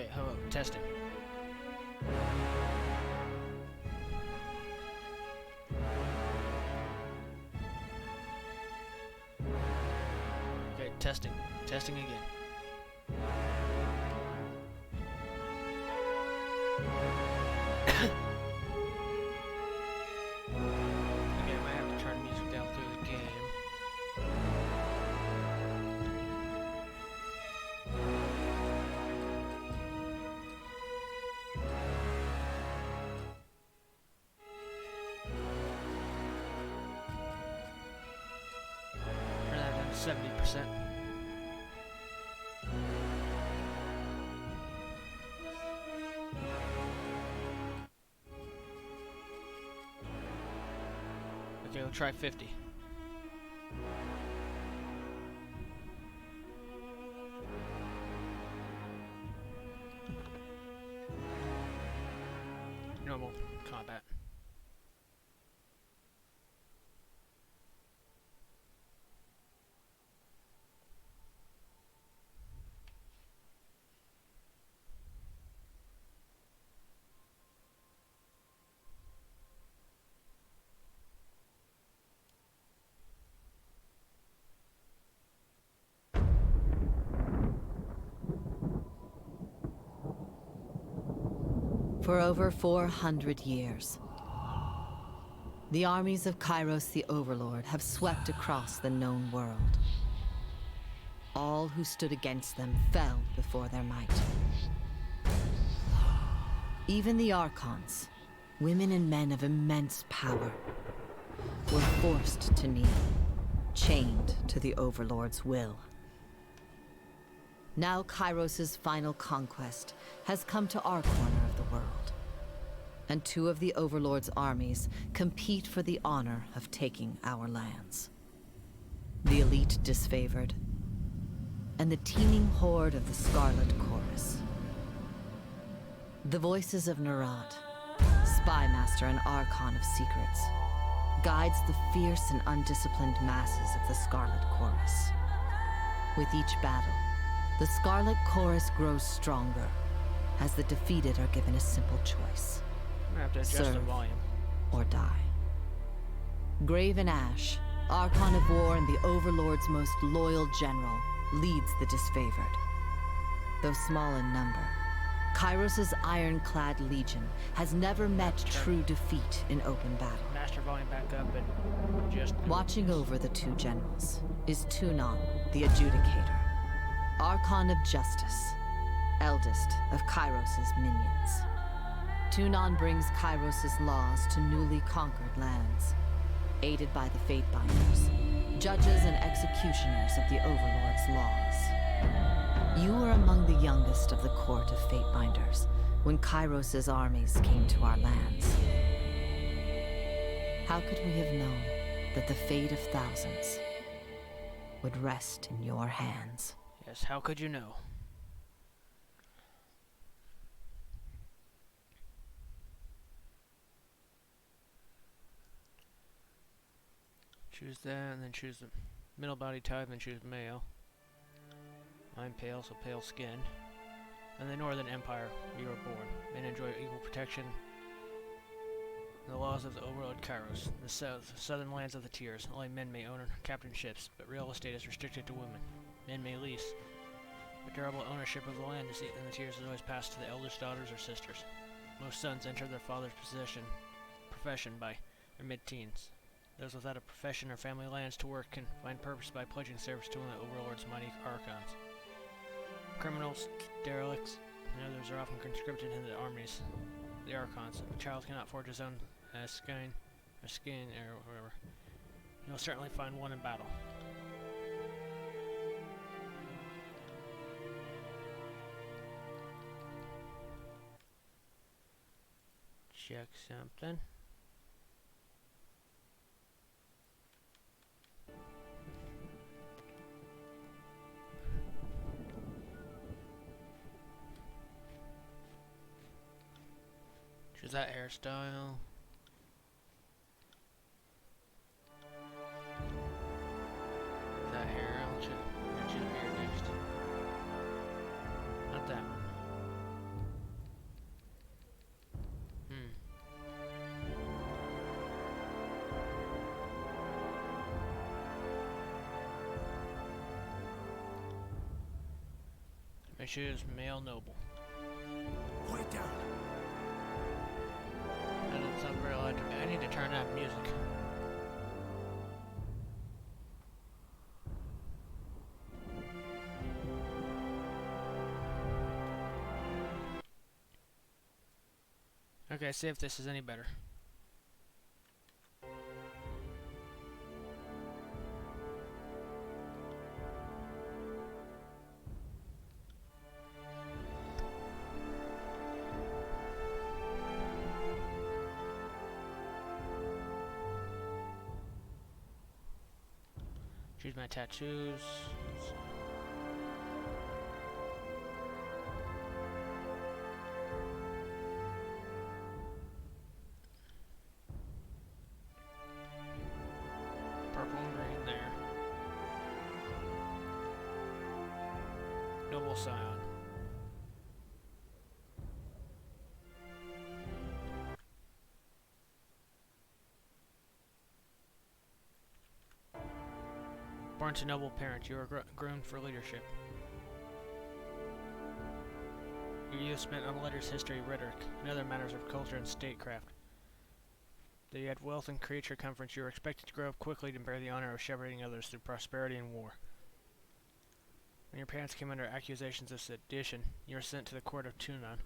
Okay, hello, testing. Okay, testing. Testing again. Okay, I might have to turn music down through the game. Turn that down to 70%. Okay, we'll try 50. Normal combat. For over 400 years, the armies of Kairos the Overlord have swept across the known world. All who stood against them fell before their might. Even the Archons, women and men of immense power, were forced to kneel, chained to the Overlord's will. Now Kairos' final conquest has come to our corner of the world, and two of the Overlord's armies compete for the honor of taking our lands. The elite disfavored, and the teeming horde of the Scarlet Chorus. The voices of Nerat, spy master and Archon of secrets, guides the fierce and undisciplined masses of the Scarlet Chorus. With each battle, the Scarlet Chorus grows stronger, as the defeated are given a simple choice. I'm gonna have to adjust the Serve volume. or die. Graven Ash, Archon of War and the Overlord's most loyal general, leads the disfavored. Though small in number, Kairos' ironclad legion has never met true defeat in open battle. Master volume back up and just... Watching over the two generals is Tyranny, the Adjudicator, Archon of Justice, eldest of Kairos' minions. Tyranny brings Kairos' laws to newly conquered lands, aided by the Fatebinders, judges and executioners of the Overlord's laws. You were among the youngest of the court of Fatebinders when Kairos' armies came to our lands. How could we have known that the fate of thousands would rest in your hands? Yes, how could you know? Choose that, and then choose the middle body type, and choose male. I'm pale, so pale skin. In the Northern Empire, you were born. Men enjoy equal protection. The laws of the overlord Kairos. The southern lands of the tiers. Only men may own captain ships, but real estate is restricted to women. Men may lease, but durable ownership of the land in the tiers is always passed to the eldest daughters or sisters. Most sons enter their father's profession by their mid-teens. Those without a profession or family lands to work can find purpose by pledging service to one of the Overlord's mighty Archons. Criminals, derelicts, and others are often conscripted into the armies, the Archons. If a child cannot forge his own skin, or whatever, you'll certainly find one in battle. Check something. Choose that hairstyle. That hair, I'll choose beard next. Not that one. I choose male noble. Quiet down. That doesn't sound very loud to me. I need to turn that music. Okay, see if this is any better. Choose my tattoos. Purple and green there. Noble Scion. Born to noble parents, you are groomed for leadership. Your youth spent on letters, history, rhetoric, and other matters of culture and statecraft. Though you had wealth and creature comforts, you were expected to grow up quickly to bear the honor of shepherding others through prosperity and war. When your parents came under accusations of sedition, you were sent to the court of Tunon,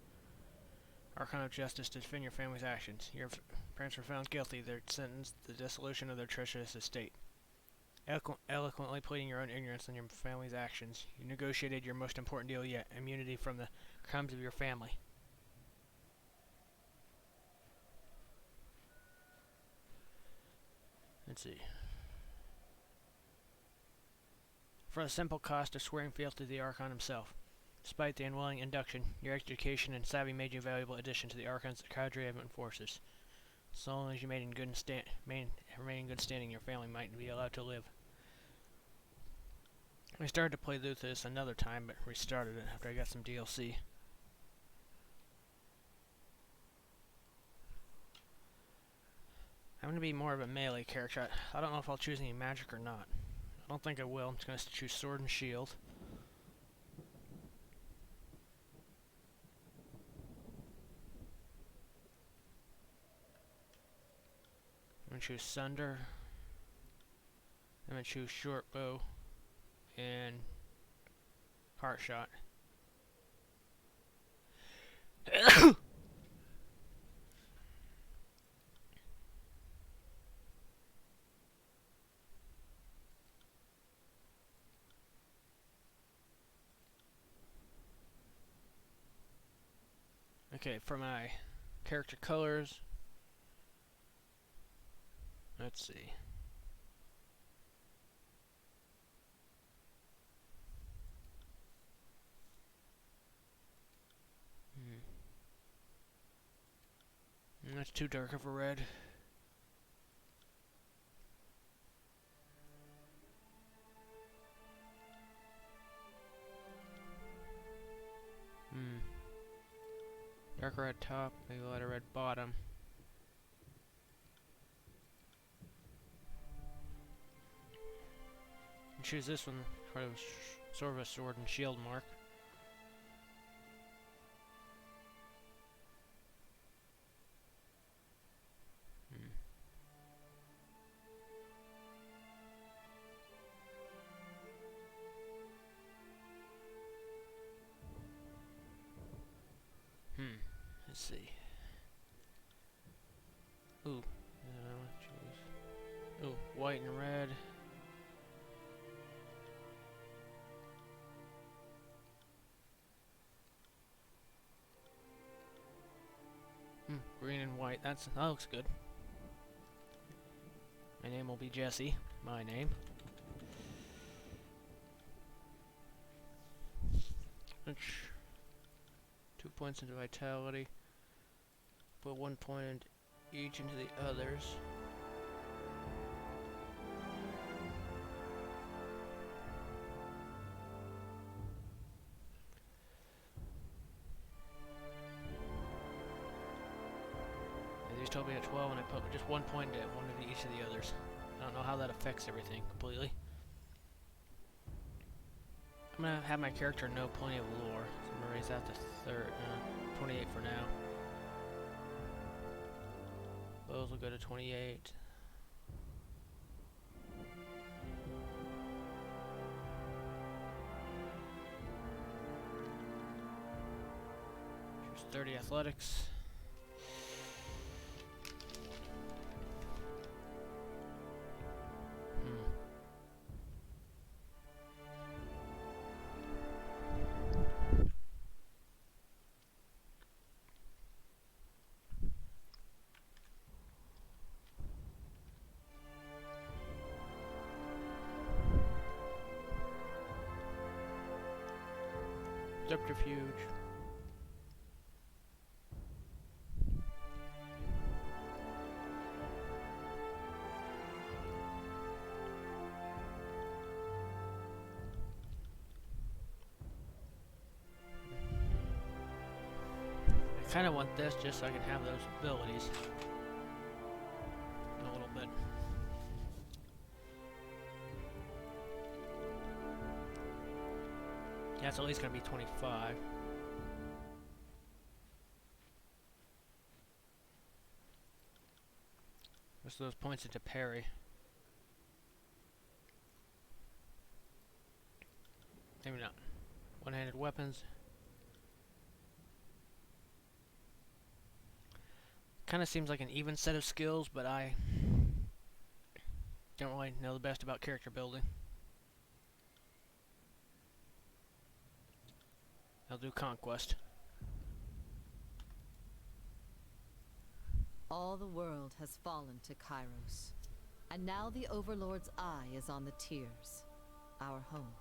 Archon of Justice, to defend your family's actions. Your parents were found guilty. They were sentenced to the dissolution of their treacherous estate. Eloquently pleading your own ignorance and your family's actions, you negotiated your most important deal yet, immunity from the crimes of your family. Let's see. For the simple cost of swearing fealty to the Archon himself. Despite the unwilling induction, your education and savvy made you a valuable addition to the Archon's cadre of enforcers. So long as you remain in good standing, your family might be allowed to live. I started to play through this another time, but restarted it after I got some DLC. I'm going to be more of a melee character. I don't know if I'll choose any magic or not. I don't think I will. I'm just going to choose sword and shield. I'm going to choose Sunder. I'm going to choose short bow and heart shot. Okay, for my character colors, let's see. That's too dark of a red. Dark red top, maybe a lighter red bottom. And choose this one for sort of a sword and shield mark. Let's see. Ooh, choose. Ooh, white and red. Green and white. That looks good. My name will be Jesse. My name. 2 points into vitality. Put 1 point each into the others. And these told me at 12 and I put just 1 point into one of each of the others. I don't know how that affects everything completely. I'm gonna have my character know plenty of lore, so I'm gonna raise that to 28 for now. Bows will go to 28. Here's 30 athletics. Subterfuge. I kind of want this just so I can have those abilities in a little bit. Yeah, it's at least going to be 25. Most of those points into parry. Maybe not. One-handed weapons. Kind of seems like an even set of skills, but I don't really know the best about character building. I'll do Conquest. All the world has fallen to Kairos, and now the Overlord's eye is on the Tears, our home.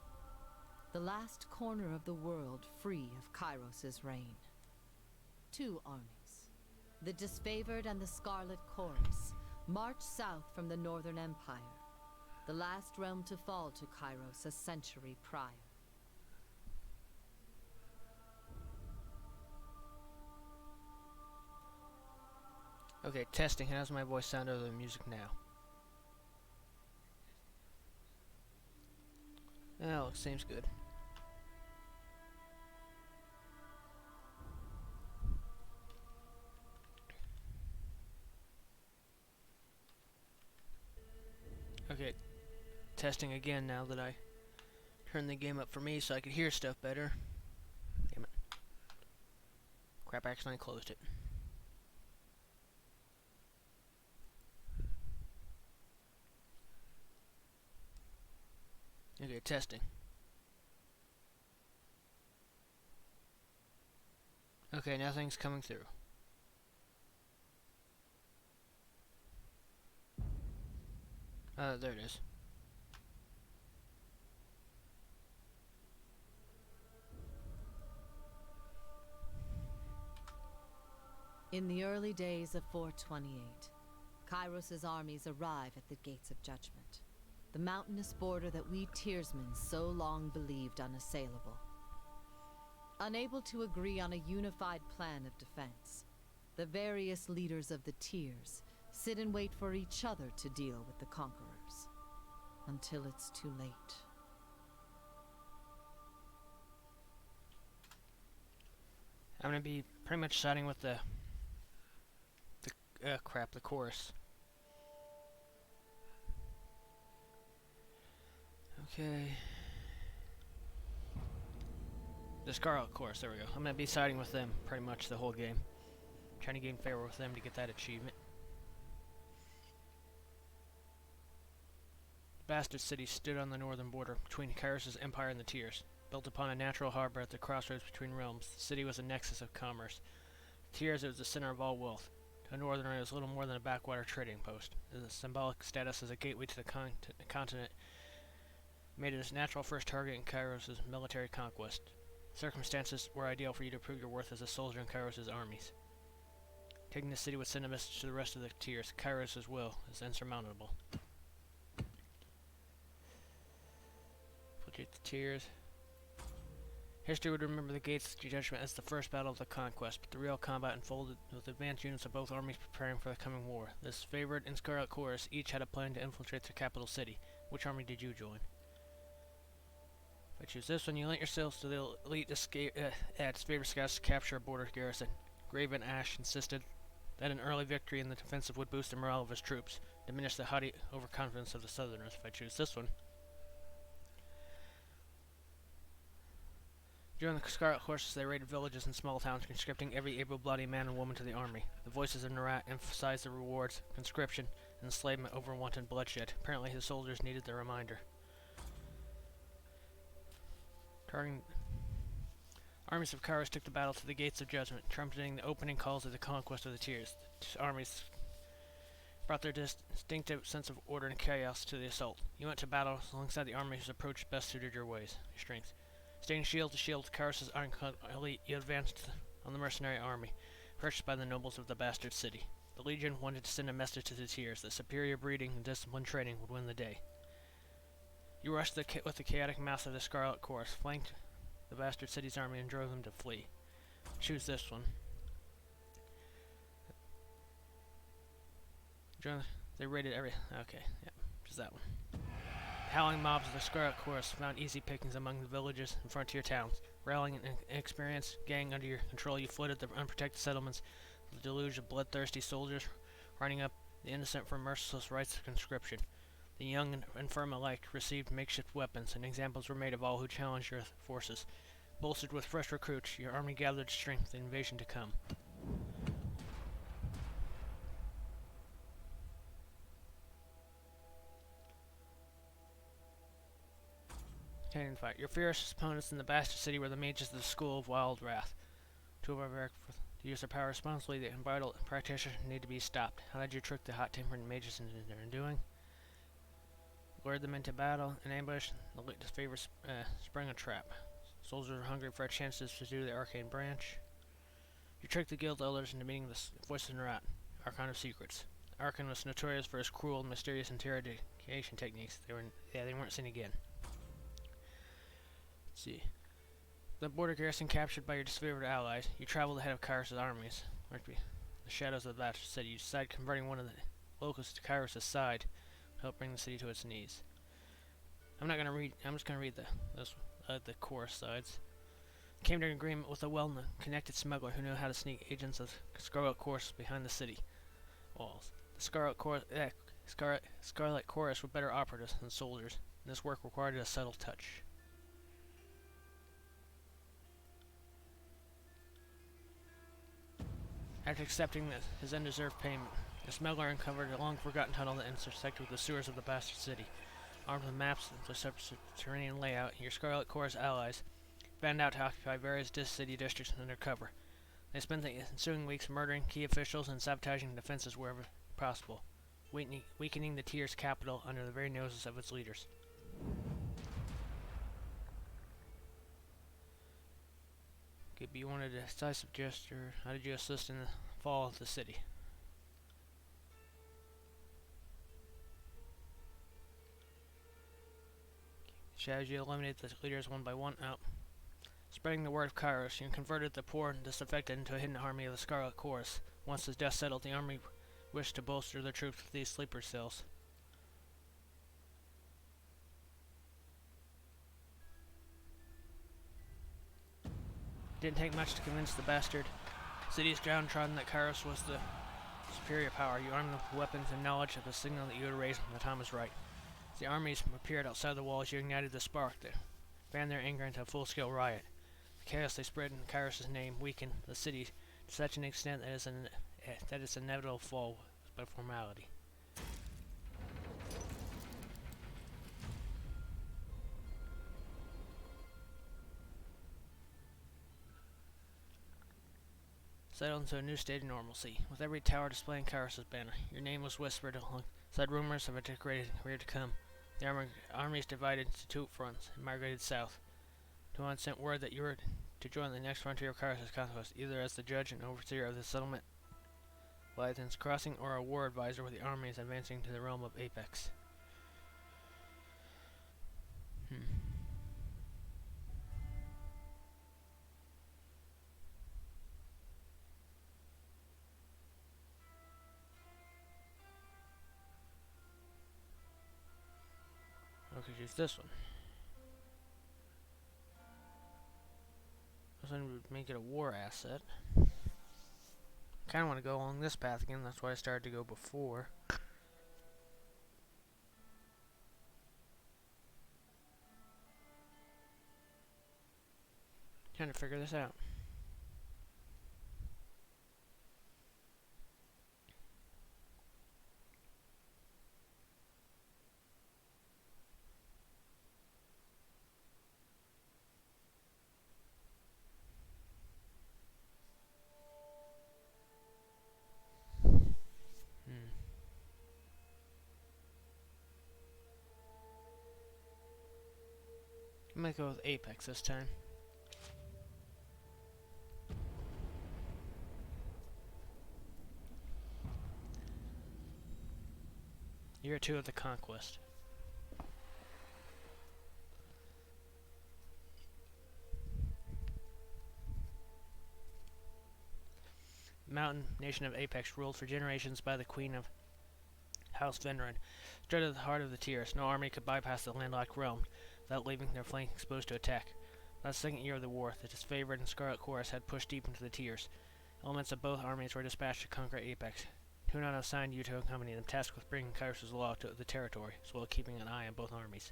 The last corner of the world free of Kairos' reign. Two armies, the Disfavored and the Scarlet Chorus, march south from the Northern Empire, the last realm to fall to Kairos a century prior. Okay, testing. How does my voice sound over the music now? Oh, seems good. Okay, testing again now that I turned the game up for me so I could hear stuff better. Damn it. Crap, I accidentally closed it. Okay, testing. Okay, nothing's coming through. There it is. In the early days of 428, Kairos' armies arrive at the Gates of Judgment, the mountainous border that we Tearsmen so long believed unassailable. Unable to agree on a unified plan of defense, the various leaders of the Tears sit and wait for each other to deal with the conquerors, until it's too late. I'm gonna be pretty much siding with the chorus. Okay. The Scarlet Chorus, there we go. I'm gonna be siding with them pretty much the whole game. Trying to gain favor with them to get that achievement. Bastard City stood on the northern border between Kairos' empire and the Tears. Built upon a natural harbor at the crossroads between realms, the city was a nexus of commerce. To Tears, it was the center of all wealth. To a northerner, it was little more than a backwater trading post. Its symbolic status as a gateway to the continent made it its natural first target in Kairos' military conquest. Circumstances were ideal for you to prove your worth as a soldier in Kairos' armies. Taking the city would send a message to the rest of the Tears. Kairos' will is insurmountable. Infiltrate the Tears. History would remember the Gates of Judgment as the first battle of the conquest, but the real combat unfolded with advanced units of both armies preparing for the coming war. This favored and Scarlet Chorus each had a plan to infiltrate the capital city. Which army did you join? If I choose this one, you lent yourselves to the elite its favorite scouts to capture a border garrison. Graven Ash insisted that an early victory in the defensive would boost the morale of his troops, diminish the haughty overconfidence of the Southerners. If I choose this one, during the Scarlet Horses, they raided villages and small towns, conscripting every able-bodied man and woman to the army. The voices of Narat emphasized the rewards, conscription, and enslavement over wanton bloodshed. Apparently, his soldiers needed the reminder. Targeting armies of Kairos took the battle to the gates of judgment, trumpeting the opening calls of the conquest of the Tears. The armies brought their distinctive sense of order and chaos to the assault. You went to battle alongside the army whose approach best suited your strengths. Staying shield to shield with Kairos' ironclad elite, you advanced on the mercenary army, purchased by the nobles of the bastard city. The Legion wanted to send a message to the Tears that superior breeding and disciplined training would win the day. You rushed with the chaotic mass of the Scarlet Corps, flanked the bastard city's army, and drove them to flee. Choose this one. They raided every... Okay, yeah, just that one. Howling mobs of the Scarlet Corps found easy pickings among the villages and frontier towns. Rallying an inexperienced gang under your control, you flooded the unprotected settlements with a deluge of bloodthirsty soldiers, running up the innocent for merciless rites of conscription. The young and infirm alike received makeshift weapons, and examples were made of all who challenged your forces. Bolstered with fresh recruits, your army gathered strength for the invasion to come. Continuing the fight. Your fiercest opponents in the bastard city were the mages of the School of Wild Wrath. To use their power responsibly, the unbridled practitioners need to be stopped. How did you trick the hot-tempered mages into their undoing? Lured them into battle, in ambush, the favor sprang a trap. Soldiers were hungry for a chance to subdue the arcane branch. You tricked the guild elders into meeting the voice of Narat, Archon of Secrets. Archon was notorious for his cruel and mysterious interrogation techniques. They weren't seen again. Let's see. The border garrison captured by your disfavored allies, you traveled ahead of Kairos' armies. The shadows of the bastard city. You decided converting one of the locals to Kairos' side to help bring the city to its knees. I'm not gonna read. I'm just gonna read the chorus sides. Came to an agreement with a well-connected smuggler who knew how to sneak agents of Scarlet Chorus behind the city walls. The Scarlet Chorus were better operatives than soldiers, and this work required a subtle touch. After accepting his undeserved payment, the smuggler uncovered a long-forgotten tunnel that intersected with the sewers of the bastard city. Armed with maps of the subterranean layout, your Scarlet Corps allies fanned out to occupy various city districts under cover. They spent the ensuing weeks murdering key officials and sabotaging defenses wherever possible, weakening the Tier's capital under the very noses of its leaders. Could be one of the decisive gesture. How did you assist in the fall of the city? Shadows, you eliminated the leaders one by one. Spreading the word of Kairos, you converted the poor and disaffected into a hidden army of the Scarlet Corps. Once the dust settled, the army wished to bolster their troops with these sleeper cells. Didn't take much to convince the bastard city's downtrodden that Kairos was the superior power. You armed them with weapons and knowledge of the signal that you would raise when the time was right. As the armies appeared outside the walls, you ignited the spark that fanned their anger into a full-scale riot. The chaos they spread in Kairos' name weakened the city to such an extent that its inevitable fall was but formality. Settled into a new state of normalcy, with every tower displaying Kairos' banner. Your name was whispered alongside rumors of a decorated career to come. The armies divided into two fronts and migrated south. Tuan sent word that you were to join the next frontier of Kairos' conquest, either as the judge and overseer of the settlement Leviathan's Crossing or a war advisor with the armies advancing to the realm of Apex. I could use this one. So I would make it a war asset. Kind of want to go along this path again. That's why I started to go before. Trying to figure this out. I'm gonna go with Apex this time. Year 2 of the Conquest. Mountain nation of Apex, ruled for generations by the Queen of House Veneran, stood at the heart of the tiers. No army could bypass the landlocked realm without leaving their flank exposed to attack. By the second year of the war, the disfavored and Scarlet Chorus had pushed deep into the tiers. Elements of both armies were dispatched to conquer Apex. Hunan assigned you to accompany them, tasked with bringing Kairos' law to the territory, as well as keeping an eye on both armies.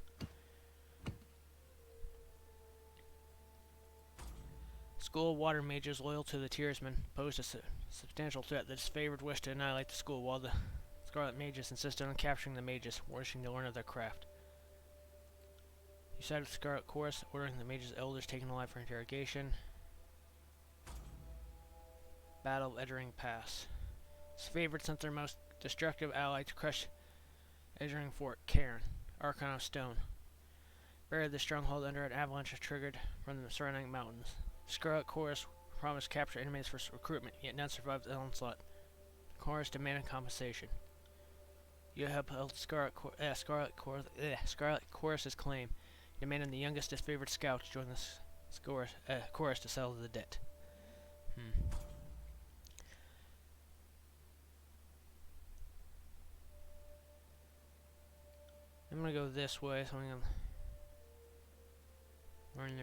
School of Water Mages loyal to the Tiersmen posed a substantial threat. The disfavored wished to annihilate the school, while the Scarlet Mages insisted on capturing the mages, wishing to learn of their craft. You sided with Scarlet Chorus, ordering the mages' elders taken alive for interrogation. Battle of Edgering Pass. Disfavored sent their most destructive ally to crush Edgering Fort, Cairn, Archon of Stone. Buried the stronghold under an avalanche triggered from the surrounding mountains. Scarlet Chorus promised to capture enemies for recruitment, yet none survived the onslaught. The Chorus demanded compensation. You have upheld Scarlet Chorus's claim, demanding the youngest disfavored scout to join the Chorus to settle the debt. I'm gonna go this way, so I'm gonna learn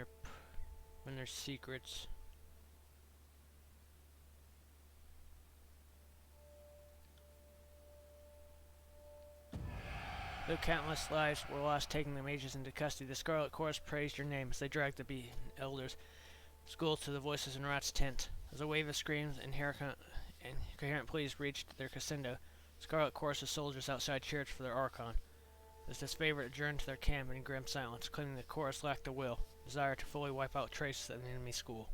their secrets. Though countless lives were lost taking the mages into custody, the Scarlet Chorus praised your name as they dragged the beaten elders schools to the voices in Rat's tent. As a wave of screams and coherent pleas reached their crescendo, Scarlet Chorus's soldiers outside cheered for their Archon. This disfavored adjourned to their camp in grim silence, claiming the Chorus lacked the will, desire to fully wipe out traces of the enemy school.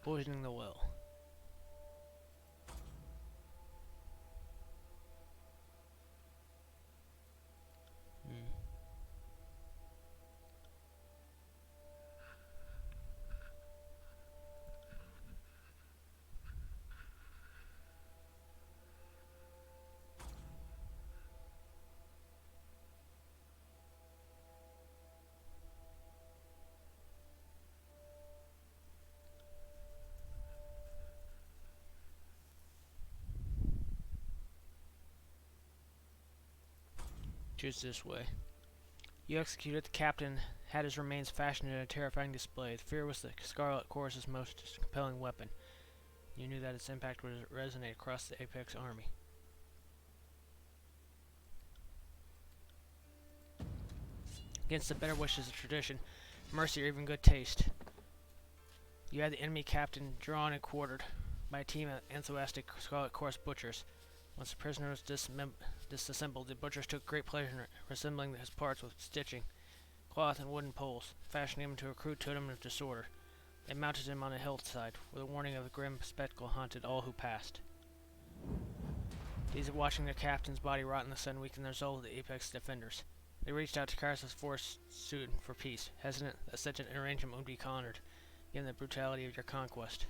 Poisoning the well. Choose this way. You executed the captain, had his remains fashioned in a terrifying display. The fear was the Scarlet Chorus's most compelling weapon. You knew that its impact would resonate across the Apex army. Against the better wishes of tradition, mercy, or even good taste, you had the enemy captain drawn and quartered by a team of enthusiastic Scarlet Chorus butchers. Once the prisoner was disassembled, the butchers took great pleasure in resembling his parts with stitching, cloth, and wooden poles, fashioning him into a crude totem of disorder. They mounted him on a hillside, where the warning of the grim spectacle haunted all who passed. These watching their captain's body rot in the sun weakened the resolve of the Apex defenders. They reached out to Kairos' force suit for peace, hesitant that such an arrangement would be honored, given the brutality of your conquest.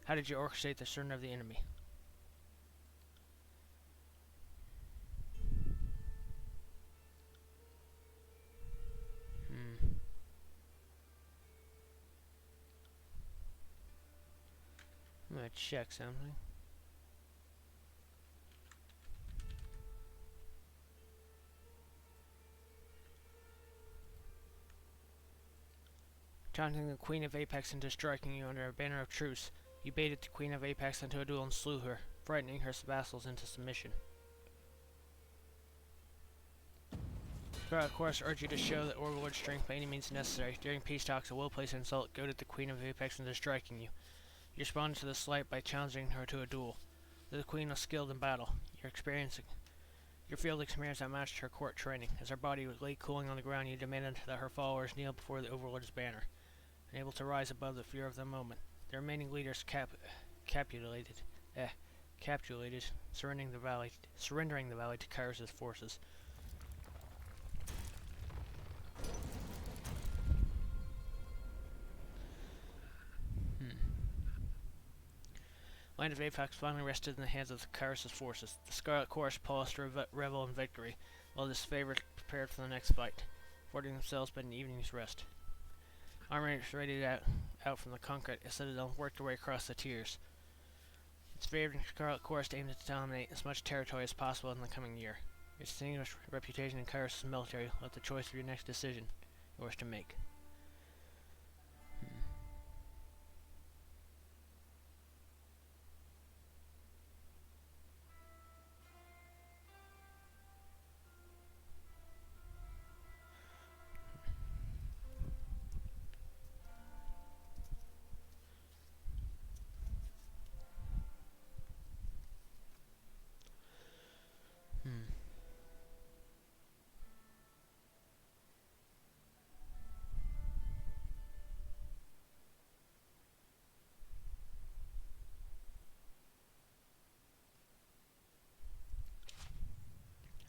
How did you orchestrate the surrender of the enemy? I'm gonna check something. taunting the Queen of Apex into striking you under a banner of truce. You baited the Queen of Apex into a duel and slew her, frightening her vassals into submission. Scarlet Chorus urged you to show the Overlord's strength by any means necessary. During peace talks, a well-placed insult goaded the Queen of Apex into striking you. You responded to the slight by challenging her to a duel. The Queen was skilled in battle. Your field experience outmatched her court training. As her body lay cooling on the ground, you demanded that her followers kneel before the Overlord's banner, unable to rise above the fear of the moment. The remaining leaders capitulated, surrendering the valley to Kairos' forces. Land of Apex finally rested in the hands of Kairos' forces. The Scarlet Chorus paused to revel in victory, while the disfavored prepared for the next fight, affording themselves but an evening's rest. Armies radiated out from the concrete citadel worked their way across the tiers. Its favored Scarlet Chorus aimed to dominate as much territory as possible in the coming year. Your distinguished reputation in Kairos' military left the choice of your next decision yours to make.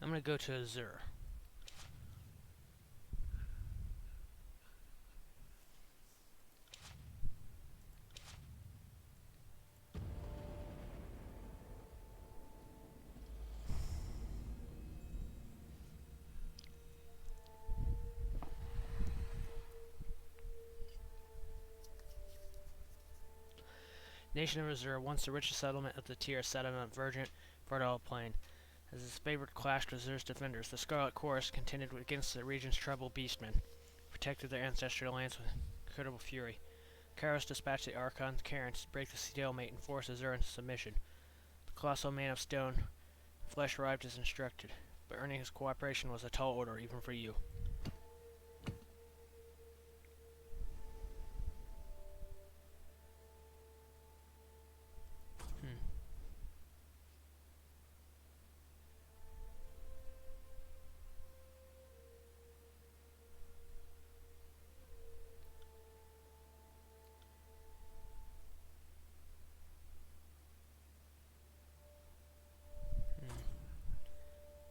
I'm going to go to Azure. Nation of Azure, once the richest settlement of the tier, sat on a verdant, fertile plain. As its favored clashed with Azure's defenders, the Scarlet Chorus contended against the region's troubled beastmen, protected their ancestral lands with incredible fury. Kairos dispatched the Archon Karen to break the stalemate and force Azure into submission. The colossal man of stone flesh arrived as instructed, but earning his cooperation was a tall order even for you.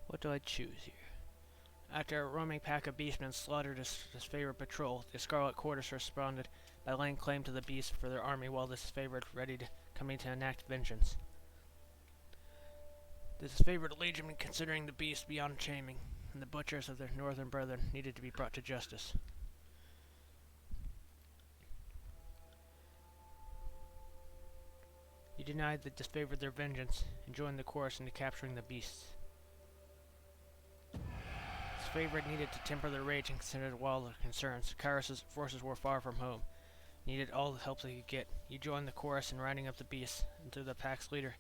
What do I choose here? After a roaming pack of beastmen slaughtered his favorite patrol, the Scarlet Chorus responded by laying claim to the beast for their army while this favorite ready to coming to enact vengeance. This favorite legion considering the beast beyond shaming, and the butchers of their northern brethren needed to be brought to justice. You denied the disfavored their vengeance, and joined the chorus into capturing the beasts. His favorite needed to temper their rage and consider all their concerns. Kairos' forces were far from home, needed all the help they could get. You joined the chorus in rounding up the beasts, until the pack's leader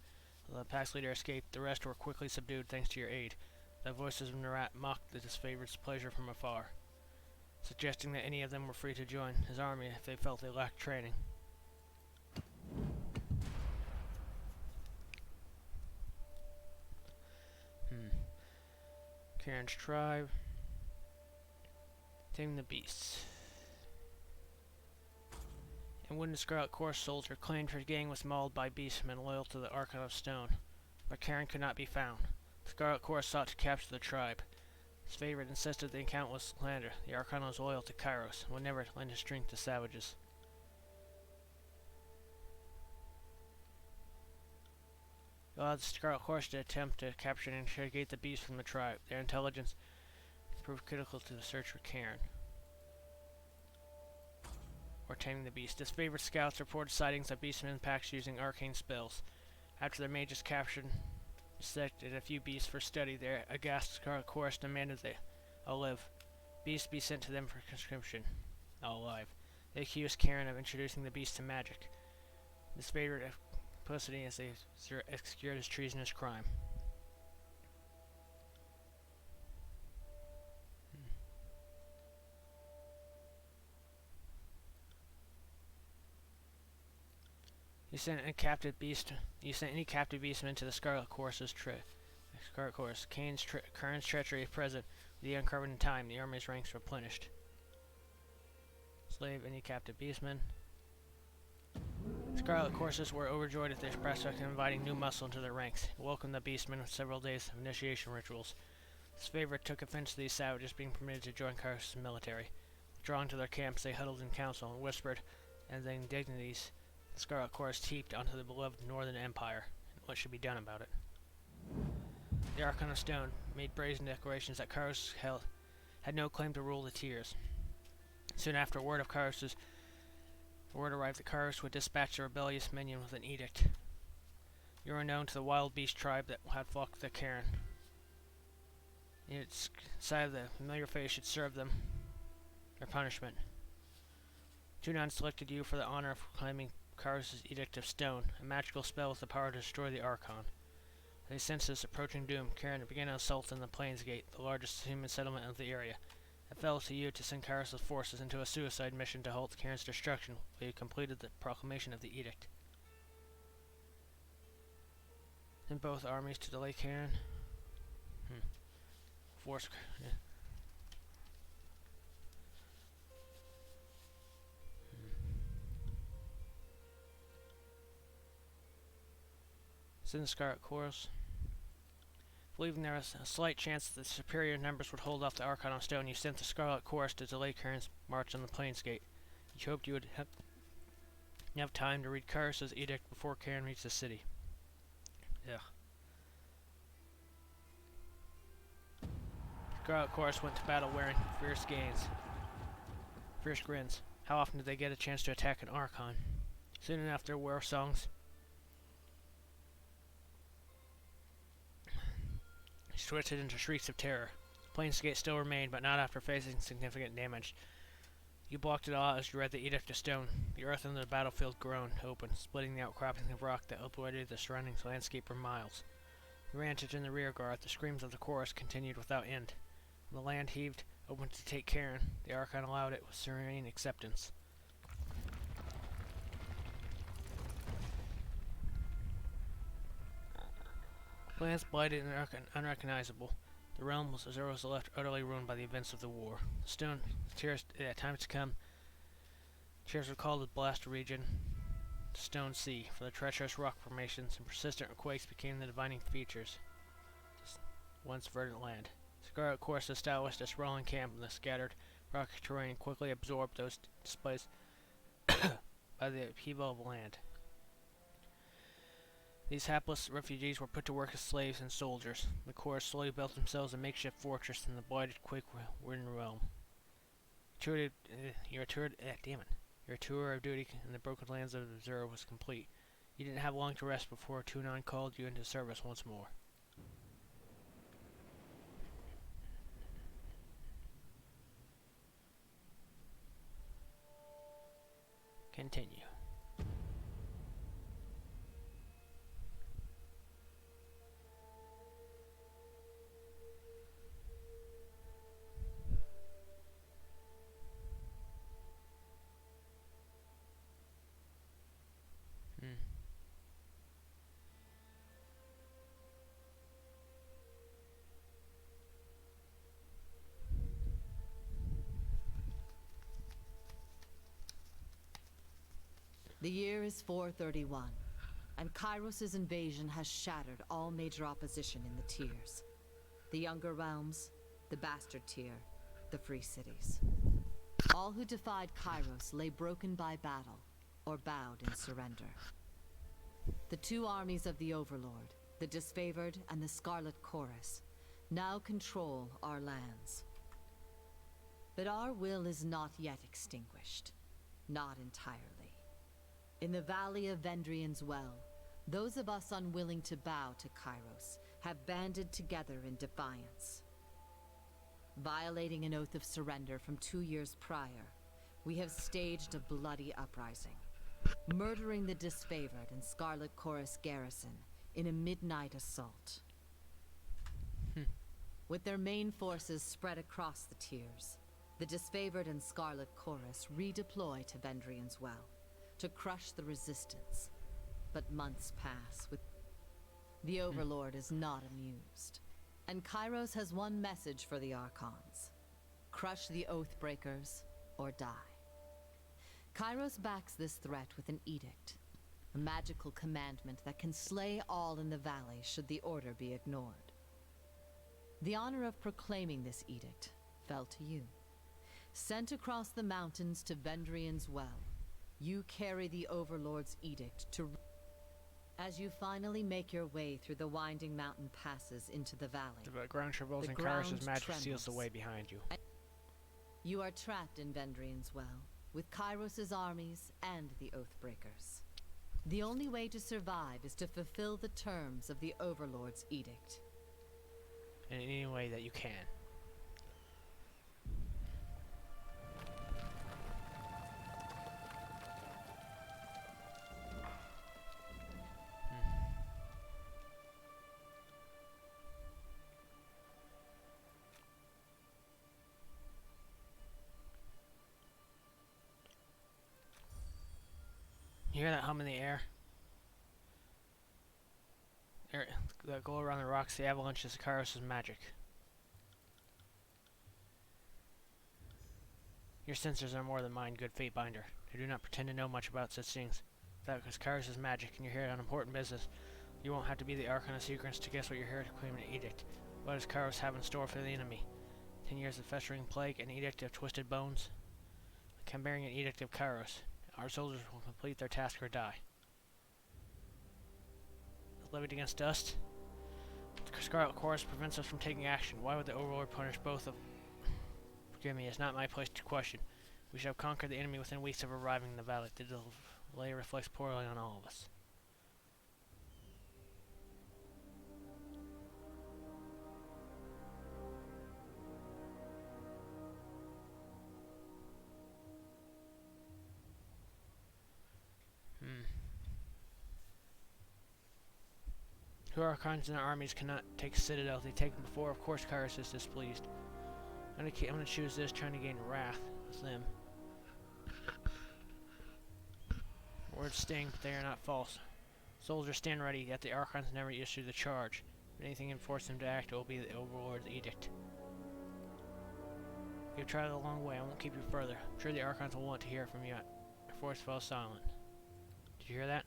escaped. The rest were quickly subdued thanks to your aid. The voices of Narat mocked the disfavored's pleasure from afar, suggesting that any of them were free to join his army if they felt they lacked training. Karen's tribe. Tame the beasts. And when the Scarlet Chorus soldier claimed her gang was mauled by beastmen loyal to the Archon of Stone, but Karen could not be found. The Scarlet Chorus sought to capture the tribe. His favorite insisted the encounter was slander. The Archon was loyal to Kairos and would never lend his strength to savages. The Scarlet Chorus did attempt to capture and interrogate the beast from the tribe. Their intelligence proved critical to the search for Karen. Or taming the beast. His favorite scouts reported sightings of beastmen packs using arcane spells. After their mages captured and selected a few beasts for study, their aghast Scarlet Chorus demanded they all live. Beasts be sent to them for conscription, all alive. They accused Karen of introducing the beast to magic. This favored publicity as they executed his treasonous crime. You sent any captive beastmen to the Scarlet Course's Scarlet Course. Karen's treachery is present. With the uncovered in time, the army's ranks replenished. Slave any captive beastmen. Scarlet Courses were overjoyed at this prospect of inviting new muscle into their ranks. It welcomed the beastmen with several days of initiation rituals. This favorite took offense to these savages being permitted to join Kairos' military. Withdrawing to their camps, they huddled in council and whispered, and the indignities the Scarlet Course heaped onto the beloved Northern Empire, and what should be done about it. The Archon of Stone made brazen declarations that Kairos had no claim to rule the Tiers. Soon after, word arrived that Kairos would dispatch the rebellious minion with an edict. You were known to the wild beast tribe that had fought the Karen. Its sight of the familiar face should serve them their punishment. Junon selected you for the honor of proclaiming Kairos' Edict of Stone, a magical spell with the power to destroy the Archon. As they sensed this approaching doom, Karen began an assault on the Plains Gate, the largest human settlement of the area. It fell to you to send Kairos' forces into a suicide mission to halt Karen's destruction while you completed the proclamation of the edict. Send both armies to delay Karen. Force. Yeah. Send the Scarlet Course. Believing there was a slight chance that the superior numbers would hold off the Archon of Stone, you sent the Scarlet Course to delay Karen's march on the Plains Gate. You hoped you would have time to read Kairos' edict before Karen reached the city. Ugh. The Scarlet Course went to battle wearing fierce grins. How often did they get a chance to attack an Archon? Soon enough, their war songs twisted into shrieks of terror. Plains Gate still remained, but not after facing significant damage. You blocked it all as you read the Edict of Stone. The earth under the battlefield groaned open, splitting the outcroppings of rock that obliterated the surrounding landscape for miles. You ran to in the rear guard. The screams of the chorus continued without end. When the land heaved open to take Karen, the Archon allowed it with serene acceptance. Lands blighted and unrecognizable. The realm was left utterly ruined by the events of the war. The stone tears at times to come. Tears were called the blast region, the Stone Sea, for the treacherous rock formations and persistent quakes became the defining features. This once verdant land. Scarlet Course established a sprawling camp in the scattered rocky terrain, quickly absorbed those displaced by the upheaval of land. These hapless refugees were put to work as slaves and soldiers. The Corps slowly built themselves a makeshift fortress in the blighted, quake-ridden realm. Your tour of duty in the broken lands of Zero was complete. You didn't have long to rest before Tunon called you into service once more. Continue. The year is 431, and Kairos' invasion has shattered all major opposition in the tiers. The Younger Realms, the Bastard Tier, the Free Cities. All who defied Kairos lay broken by battle, or bowed in surrender. The two armies of the Overlord, the Disfavored and the Scarlet Chorus, now control our lands. But our will is not yet extinguished. Not entirely. In the Valley of Vendrian's Well, those of us unwilling to bow to Kairos have banded together in defiance. Violating an oath of surrender from 2 years prior, We have staged a bloody uprising, murdering the disfavored and Scarlet Chorus garrison in a midnight assault. With their main forces spread across the tiers, the disfavored and Scarlet Chorus redeploy to Vendrian's Well to crush the resistance. But months pass with... The Overlord is not amused. And Kairos has one message for the Archons. Crush the Oathbreakers or die. Kairos backs this threat with an edict. A magical commandment that can slay all in the valley should the order be ignored. The honor of proclaiming this edict fell to you. Sent across the mountains to Vendrian's Well, you carry the Overlord's edict to... As you finally make your way through the winding mountain passes into the valley, The ground trembles and ground Kairos' magic trembles. seals the way behind you. You are trapped in Vendrian's Well, with Kairos' armies and the Oathbreakers. The only way to survive is to fulfill the terms of the Overlord's edict. In any way that you can. You hear that hum in the air? That go around the rocks, the avalanche is Kairos' magic. Your sensors are more than mine, good Fatebinder. I do not pretend to know much about such things. That was Kairos' magic, and you're here on important business. You won't have to be the Archon of Secrets to guess what you're here to claim an edict. What does Kairos have in store for the enemy? 10 years of festering plague, an edict of twisted bones? I'm bearing an edict of Kairos. Our soldiers will complete their task or die. Levied against us. The Scarlet Chorus prevents us from taking action. Why would the Overlord punish both of... Forgive me, it's not my place to question. We shall conquer the enemy within weeks of arriving in the valley. The delay reflects poorly on all of us. Who Archons and their armies cannot take Citadel. They take them before. Of course, Kairos is displeased. I'm gonna choose this, trying to gain wrath with them. Words sting, but they are not false. Soldiers stand ready, yet the Archons never issue the charge. If anything can force them to act, it will be the Overlord's edict. You've traveled a long way. I won't keep you further. I'm sure the Archons will want to hear from you. Your force fell silent. Did you hear that?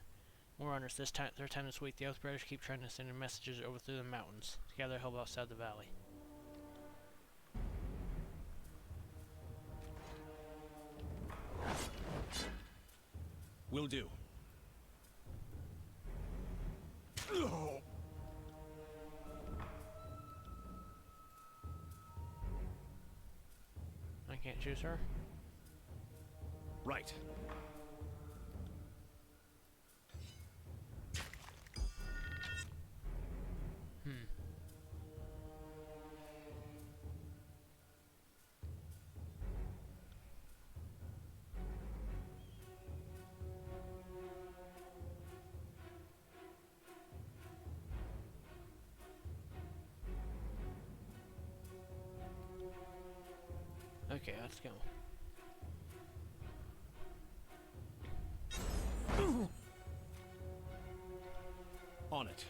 More runners. Third time this week, the Oathbreakers keep trying to send in messages over through the mountains to gather help outside the valley. Will do. I can't choose her. Right. Okay, let's go. On it.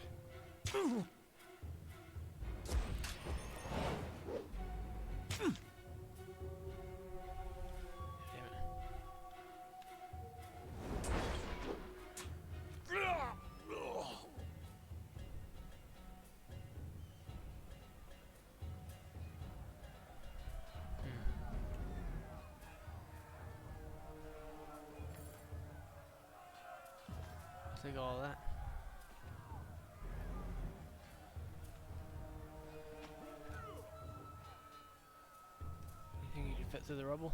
Damn it. Take all that. You think you can fit through the rubble?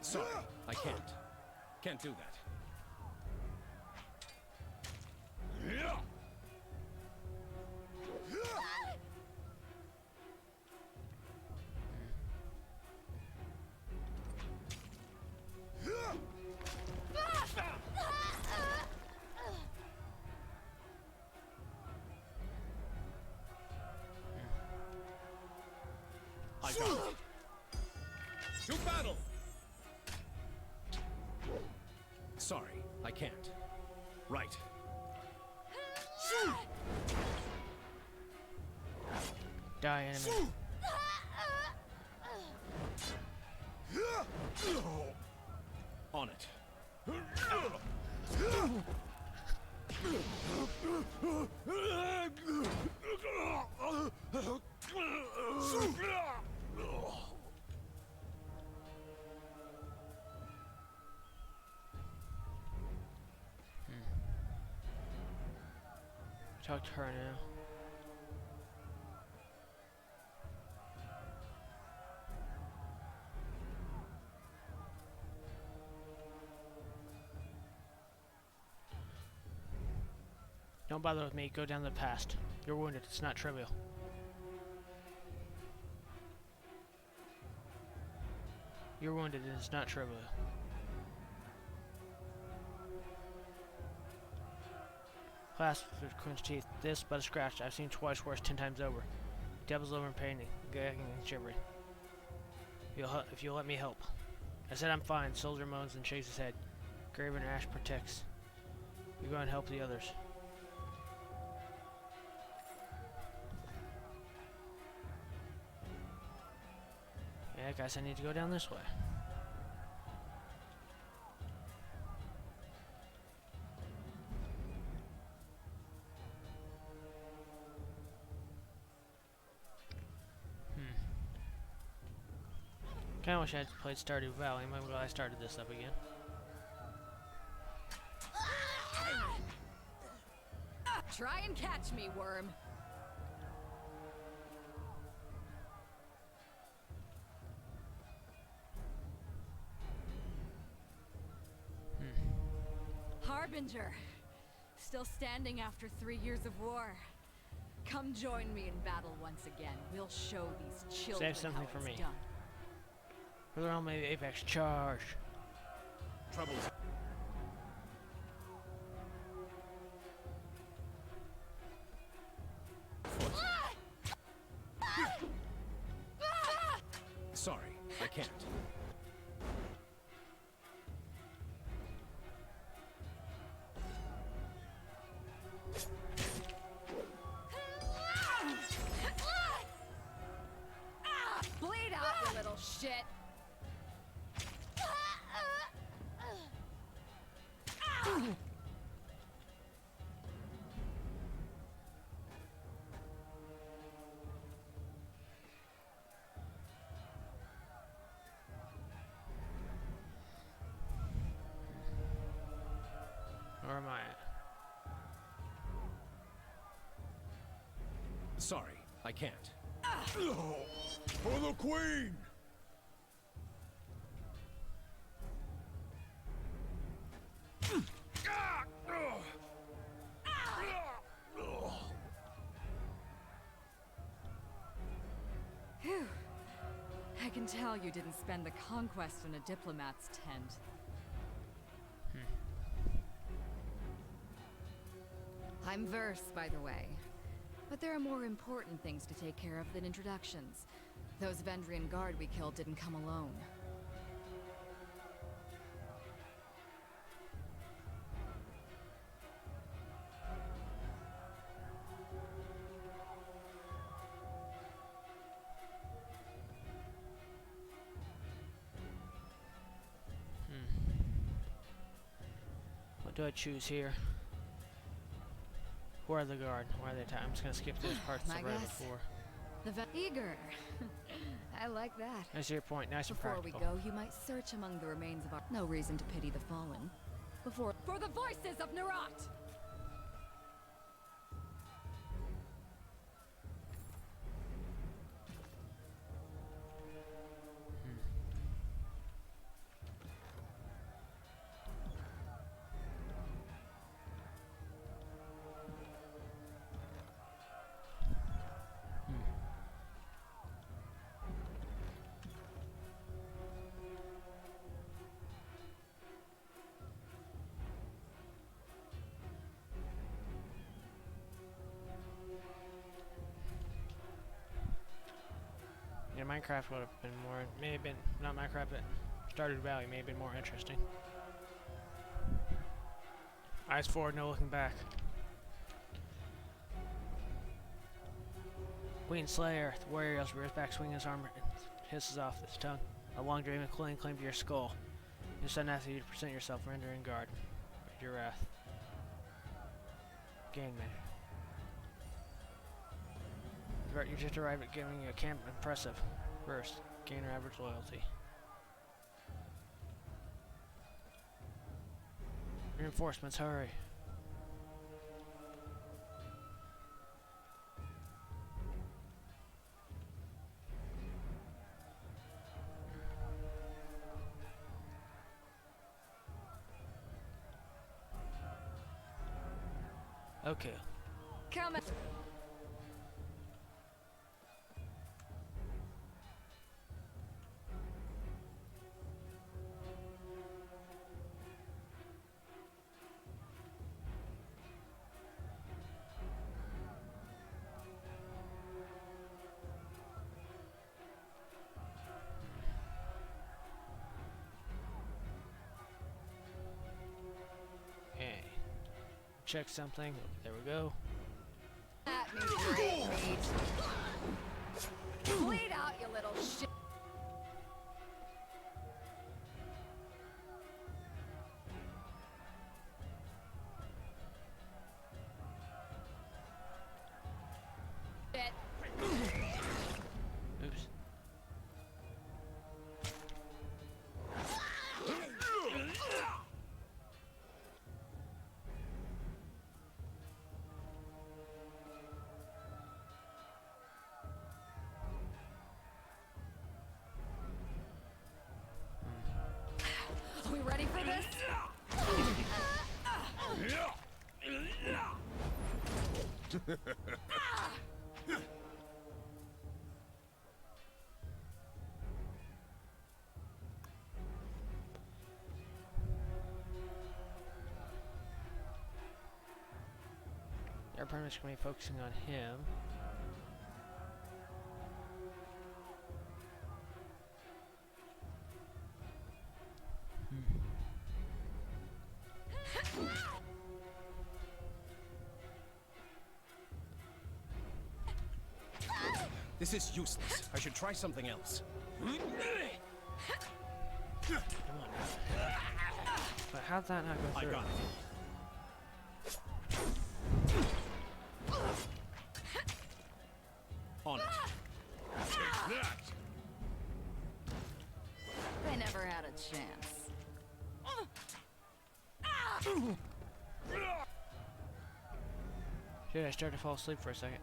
Sorry, I can't. Can't do that. I got it. To battle! Sorry, I can't. Right. Die, enemy. On it. Talk to her now. Don't bother with me. Go down the past. You're wounded. It's not trivial. You're wounded. It's not trivial. Class with clenched teeth. This but a scratch. I've seen twice worse 10 times over. Devil's over and painting. Gagging and shivering. If you'll let me help. I said I'm fine. Soldier moans and shakes his head. Graven ash protects. You go and help the others. Yeah, I guess I need to go down this way. Kinda wish I had played Stardew Valley. I'm glad I started this up again. Try and catch me, worm. Harbinger. Still standing after 3 years of war. Come join me in battle once again. We'll show these children Save something how for it's me. done. For the realm of Apex, charge. Troubles. Sorry, I can't. Bleed out, you little shit! Where am I at? Sorry, I can't. For the Queen! Phew. I can tell you didn't spend the conquest in a diplomat's tent. I'm Verse, by the way. But there are more important things to take care of than introductions. Those Vendrian guard we killed didn't come alone. What do I choose here? Where are the guard? Where are they? I'm just gonna skip those parts My I've read guess. before. Eager. I like that. I see your point. Nice and Before practical. we go, you might search among the remains of our... No reason to pity the fallen. For the voices of Nerat! Minecraft would have been more, may have been, not Minecraft, but Stardew Valley may have been more interesting. Eyes forward, no looking back. Queen Slayer, the warrior yells, rears back, swinging his armor, and hisses off his tongue. A long dream and claim to your skull. You sudden ask you to present yourself, rendering guard. Your wrath. Gangman. You just arrived at giving a camp impressive. First, gain your average loyalty. Reinforcements, hurry. Okay. Come at Okay. Check something. There we go. me, great meat. Bleed out, you little shit. Oops. Are we ready for this? They're pretty much going to be focusing on him. This is useless. I should try something else. Come on now. But how'd that not go I through? got it. On it. Take that! They never had a chance. Shit, I started to fall asleep for a second.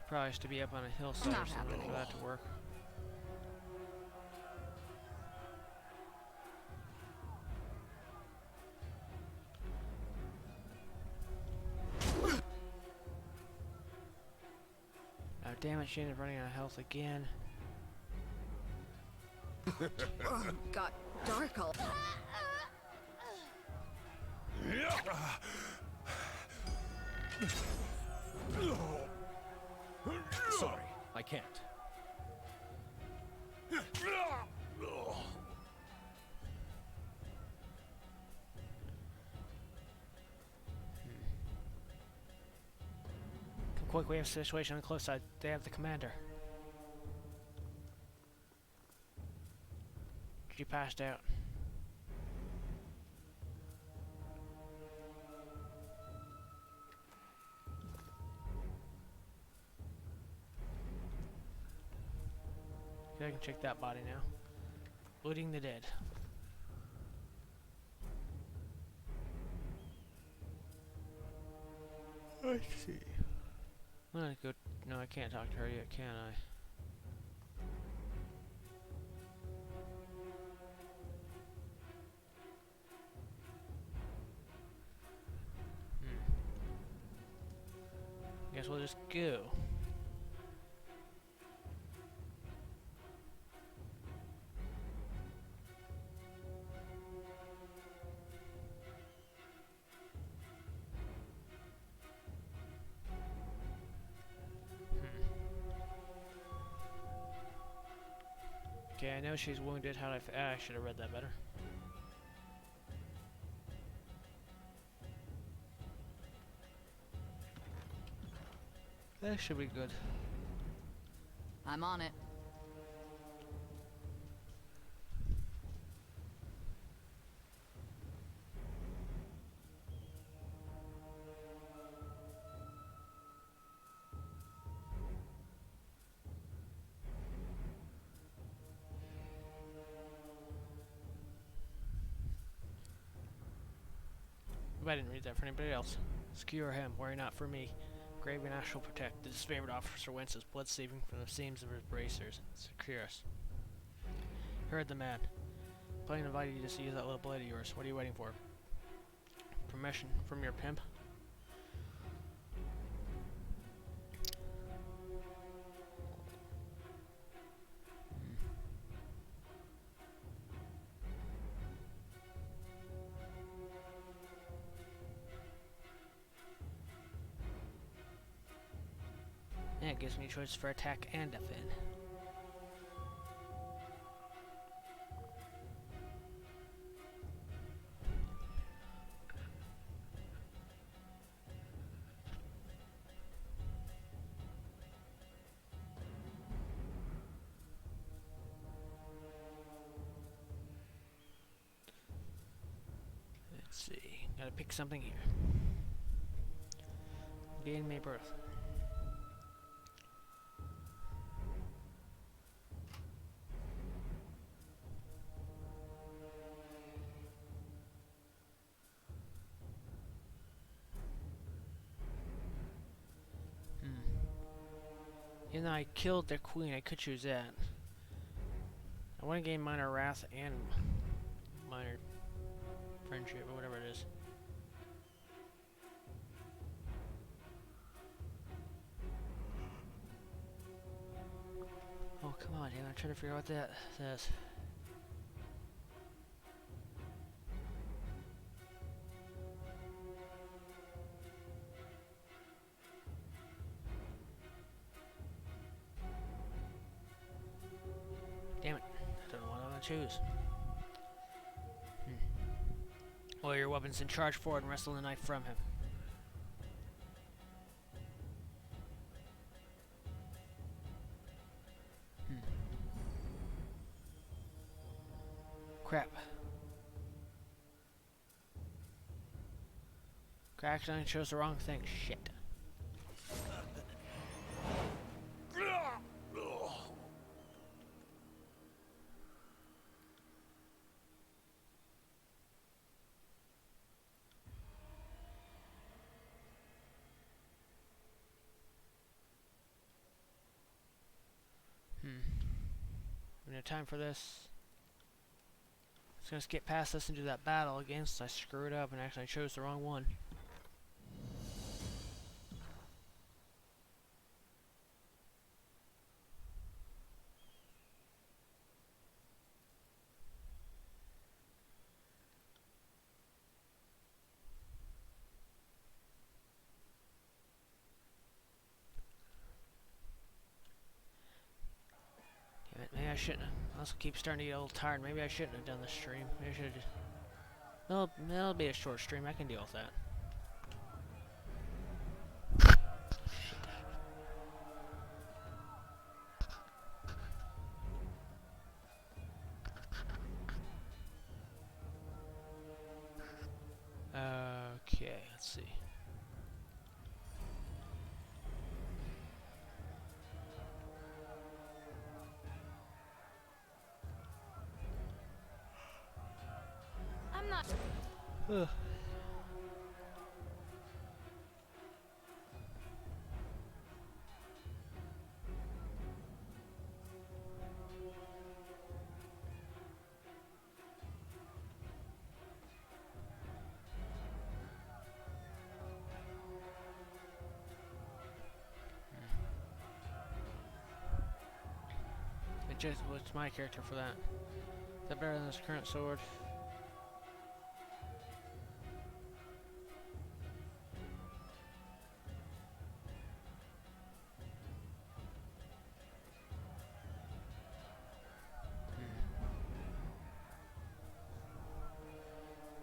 Probably has to be up on a hillside or Not something happening. for that to work. Oh damn it, she ended up running out of health again. Got dark all. Sorry, I can't. Come quick, we have a situation on the close side. They have the commander. She passed out. Okay, I can check that body now. Looting the dead. I see. I'm gonna go. No, I can't talk to her yet, can I? well just go. Okay, I know she's wounded. How did I should have read that better. That should be good. I'm on it. I didn't read that for anybody else. Skewer him, worry not for me. Graven Ash shall protect. The disfavored officer winces, blood seeping from the seams of his bracers. Secure us. Heard the man. Planning to invite you just to use that little blade of yours. What are you waiting for? Permission from your pimp? Yeah, it gives me choices for attack and defend. Let's see. Gotta pick something here. Gain May birth. Even though I killed their queen, I could choose that. I want to gain minor wrath and minor friendship, or whatever it is. Oh, come on, dude. I'm trying to figure out what that says. Damn it. I don't know what I'm going to choose. Oil your weapons and charge forward and wrestle the knife from him. Crap. Actually, I chose the wrong thing. Shit. We have time for this. Let's just get past this and do that battle again since I screwed up and actually I chose the wrong one. Damn it, maybe I shouldn't have. I also keep starting to get a little tired. Maybe I shouldn't have done the stream. Maybe I should have just... Well, that'll be a short stream. I can deal with that. Okay, let's see. I'm not. Ugh. what's my character for that? Is that better than this current sword?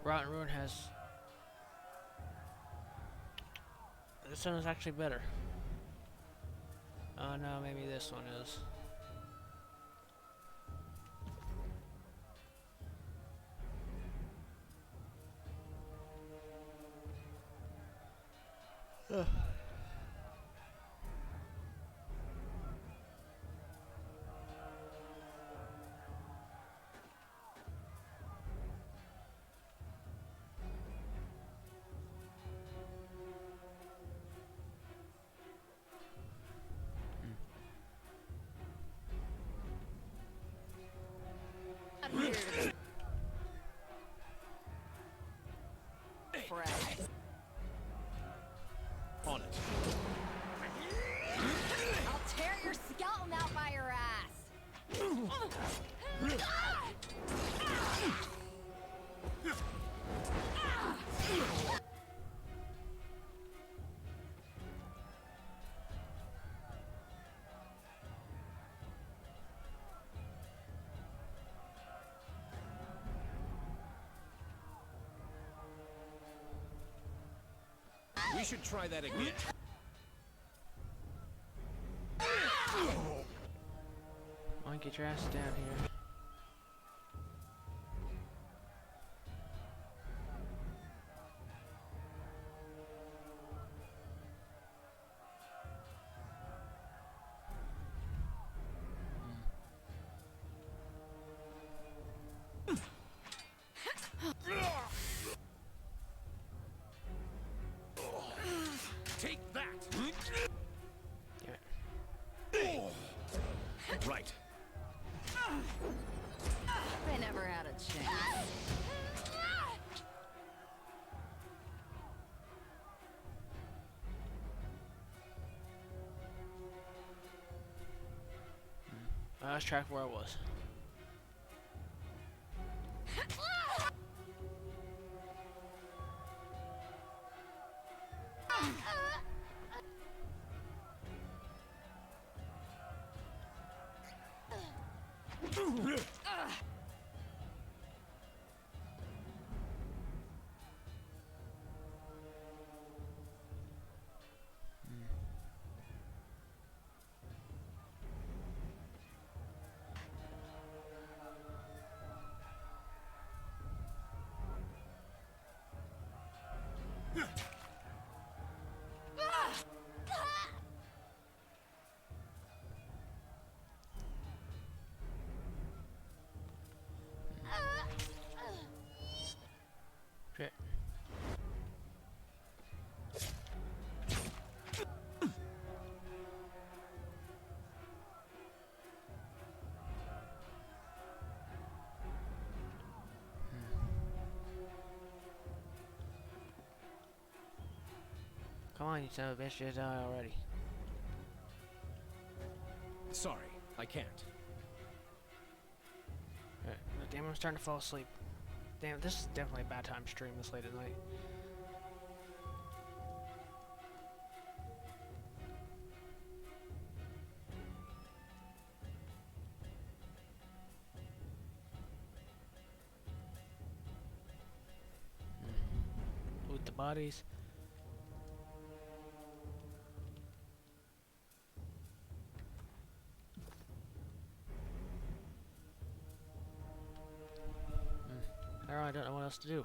Rotten Ruin has... This one is actually better. Oh no, maybe this one is. Ugh. I'm here to friends. On it. I'll tear your skeleton out by your ass. We should try that again. Why don't get your ass down here? Take that. Damn it. Right. They never had a chance. I lost track of where I was. Shit. Come on, you son of a bitch, just die already. Sorry, I can't. Right. Damn, I'm starting to fall asleep. Damn, this is definitely a bad time to stream this late at night. Loot the bodies. I don't know what else to do.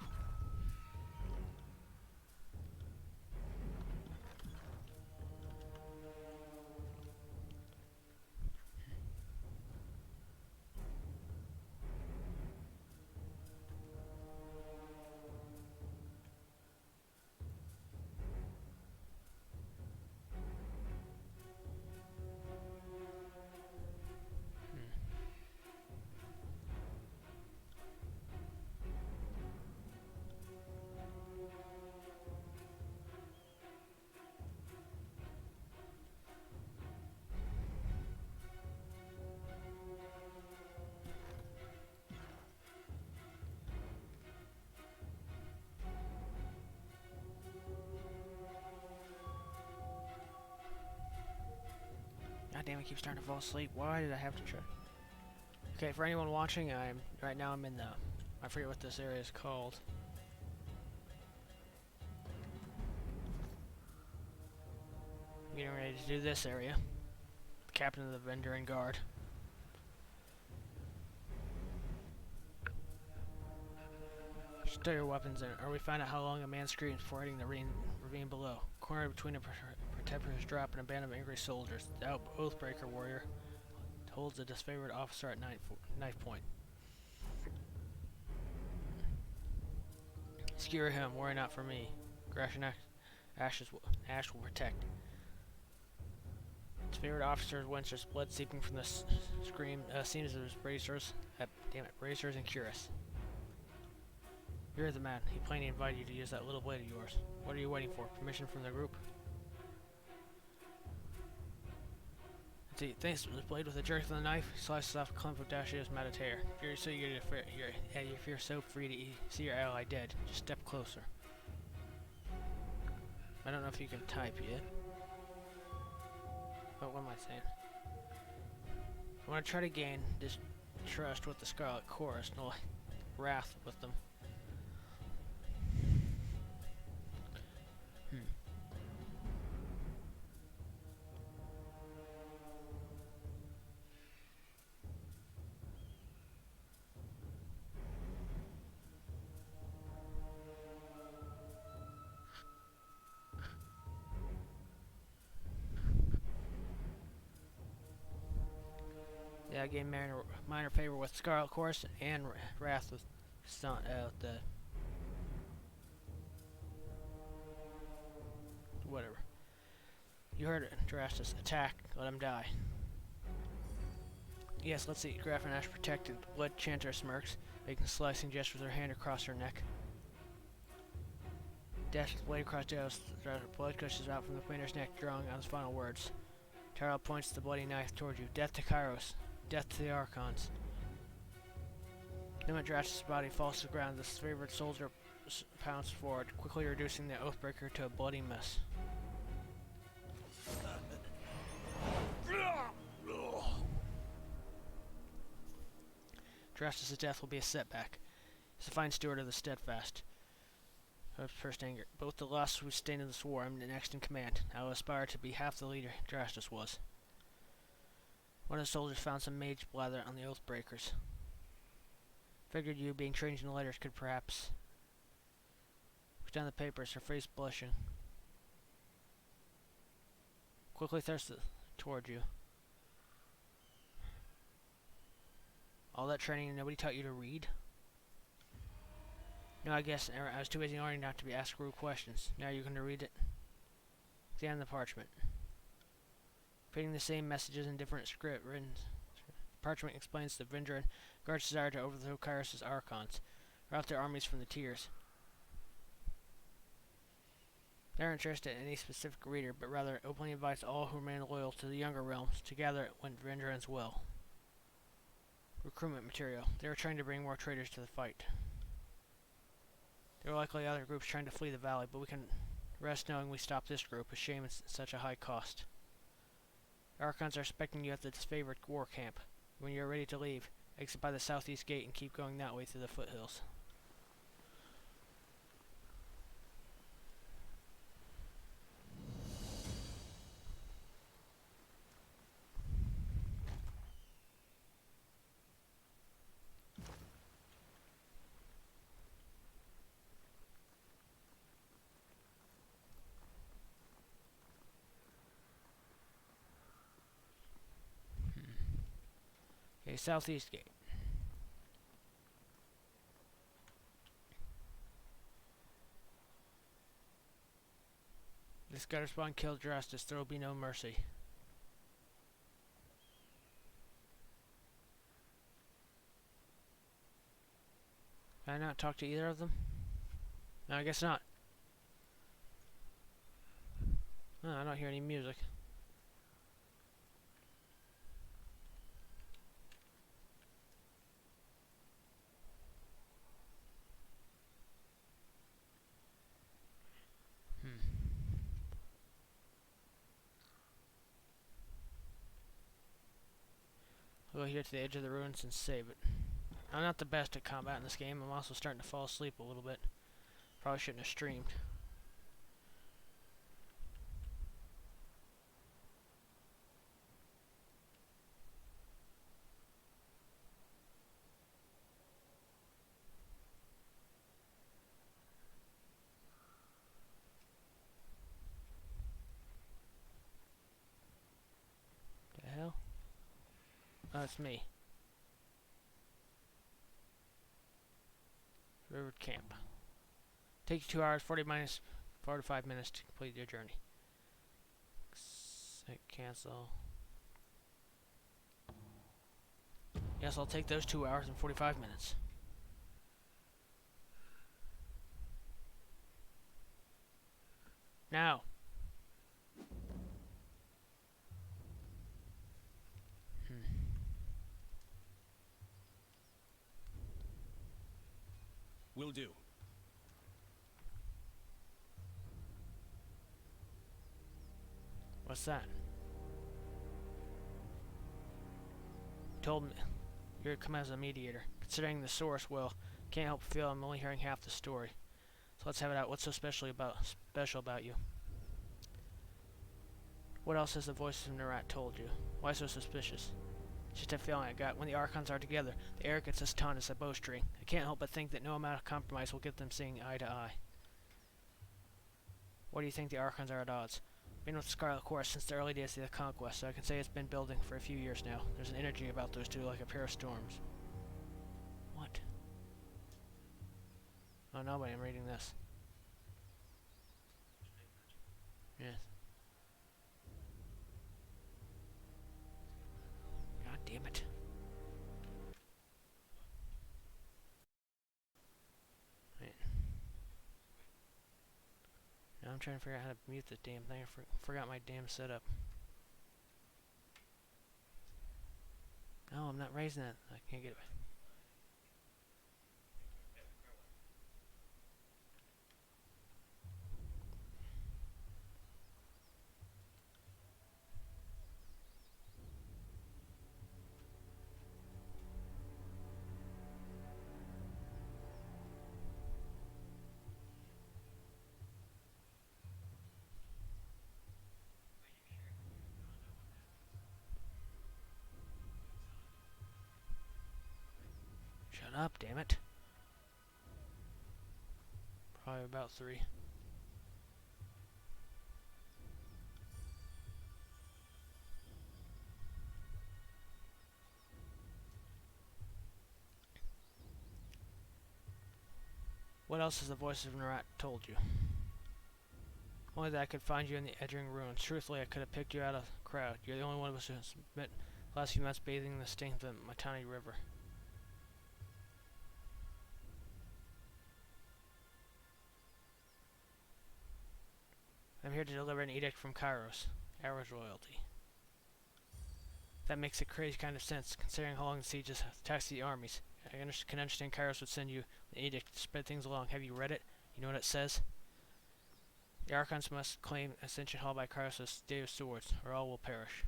damn, I keep starting to fall asleep. Why did I have to try? Okay, for anyone watching, right now I'm in the, I forget what this area is called. I'm getting ready to do this area. The captain of the Vendorian Guard. Stow your weapons in, or we find out how long a man screams before hitting the ravine below. Cornered between a protector's drop and a band of angry soldiers, the Oathbreaker warrior holds a disfavored officer at knife point. Skewer him, worry not for me. Grash and Ash will protect. His favorite officer Winster's blood seeping from the seams of his bracers. Bracers and cuirass. You're the man. He plainly invited you to use that little blade of yours. What are you waiting for? Permission from the group? See, thanks to the blade with a jerk of the knife, he slices off a clump of Dashio's matted hair. If you're so free to see your ally dead, just step closer. I don't know if you can type yet. But what am I saying? I want to try to gain this trust with the Scarlet Chorus, no wrath with them. Yeah, I gained minor favor with Scarlet Chorus and wrath with the whatever. You heard it, Drastus. Attack. Let him die. Yes, let's see. Graf and Ash protected. Blood Chanter smirks, making a slicing gesture with her hand across her neck. Dashes blade across Dale's blood gushes out from the Queener's neck, drawing on his final words. Tyrell points the bloody knife toward you. Death to Kairos. Death to the Archons. Then when Drastus' body falls to the ground, the favored soldier pounces forward, quickly reducing the Oathbreaker to a bloody mess. Drastus' death will be a setback. He's a fine steward of the steadfast. Of first anger. Both the lost who stayed in this war, I'm the next in command. I will aspire to be half the leader Drastus was. One of the soldiers found some mage blather on the Oathbreakers. Figured you, being trained in the letters, could perhaps... Put down the papers, her face blushing. Quickly thirsted toward you. All that training and nobody taught you to read? No, I guess I was too busy learning not to be asked rude questions. Now you're going to read it? Examine the parchment. Repeating the same messages in different script written. Parchment explains the Vendorian Guard's desire to overthrow Kairos' Archons, rout their armies from the tiers. They aren't interested in any specific reader, but rather openly invites all who remain loyal to the younger realms to gather when Vendorian's will. Recruitment material. They are trying to bring more traitors to the fight. There are likely other groups trying to flee the valley, but we can rest knowing we stopped this group, a shame it's such a high cost. Archons are expecting you at the disfavored war camp. When you are ready to leave, exit by the southeast gate and keep going that way through the foothills. Okay, southeast gate. This gutter spawn killed Drastus. There will be no mercy. Can I not talk to either of them? No, I guess not. Oh, I don't hear any music. We'll go here to the edge of the ruins and save it. I'm not the best at combat in this game. I'm also starting to fall asleep a little bit. Probably shouldn't have streamed. The hell? Oh, it's me. River Camp. Takes you 2 hours, 45 minutes to complete your journey. Cancel. Yes, I'll take those 2 hours and 45 minutes. Now. Will do. What's that? Told me you're to come as a mediator. Considering the source, well, can't help feel I'm only hearing half the story. So let's have it out. What's so special about you? What else has the voices of Nerat told you? Why so suspicious? It's just a feeling I got. When the Archons are together, the arrogance is taut as a bowstring. I can't help but think that no amount of compromise will get them seeing eye to eye. Why do you think the Archons are at odds? Been with Scarlet Chorus since the early days of the Conquest, so I can say it's been building for a few years now. There's an energy about those two like a pair of storms. What? Oh, nobody. I'm reading this. Yes. God damn it. Wait. Now I'm trying to figure out how to mute this damn thing. I forgot my damn setup. No, I'm not raising that. I can't get it. Shut up, damn it. Probably about 3. What else has the voice of Nerat told you? Only that I could find you in the edging ruins. Truthfully, I could have picked you out of the crowd. You're the only one of us who has spent the last few months bathing in the sting of the Matani River. I'm here to deliver an edict from Kairos, Ara's royalty. That makes a crazy kind of sense, considering how long the siege has taxed the armies. I can understand Kairos would send you an edict to spread things along. Have you read it? You know what it says? The Archons must claim Ascension Hall by Kairos' Day of Swords, or all will perish.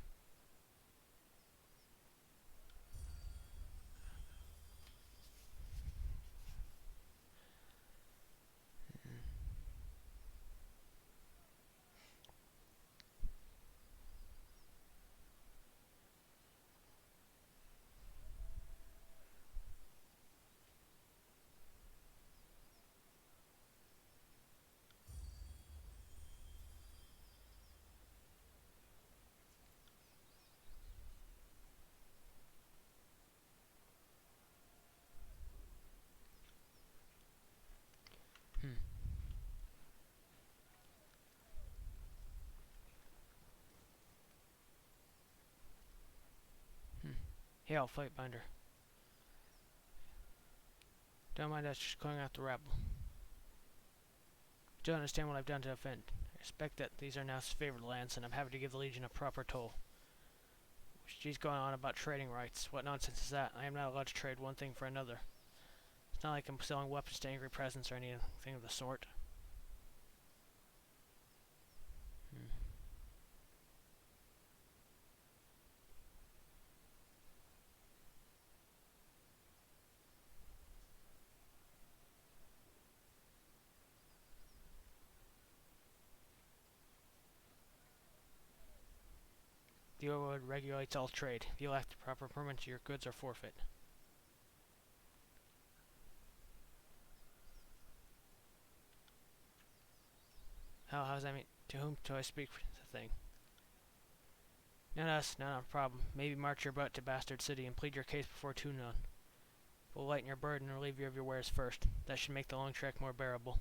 Hail, Fight Binder. Don't mind us just clearing out the rabble. Don't understand what I've done to offend. I respect that these are now favored lands, and I'm happy to give the Legion a proper toll. She's going on about trading rights. What nonsense is that? I am not allowed to trade one thing for another. It's not like I'm selling weapons to angry peasants or anything of the sort. The overlord regulates all trade. If you lack the proper permits, your goods are forfeit. How does that mean? To whom do I speak for the thing? Not us, not a problem. Maybe march your butt to Bastard City and plead your case before Tunon. We'll lighten your burden and relieve you of your wares first. That should make the long trek more bearable.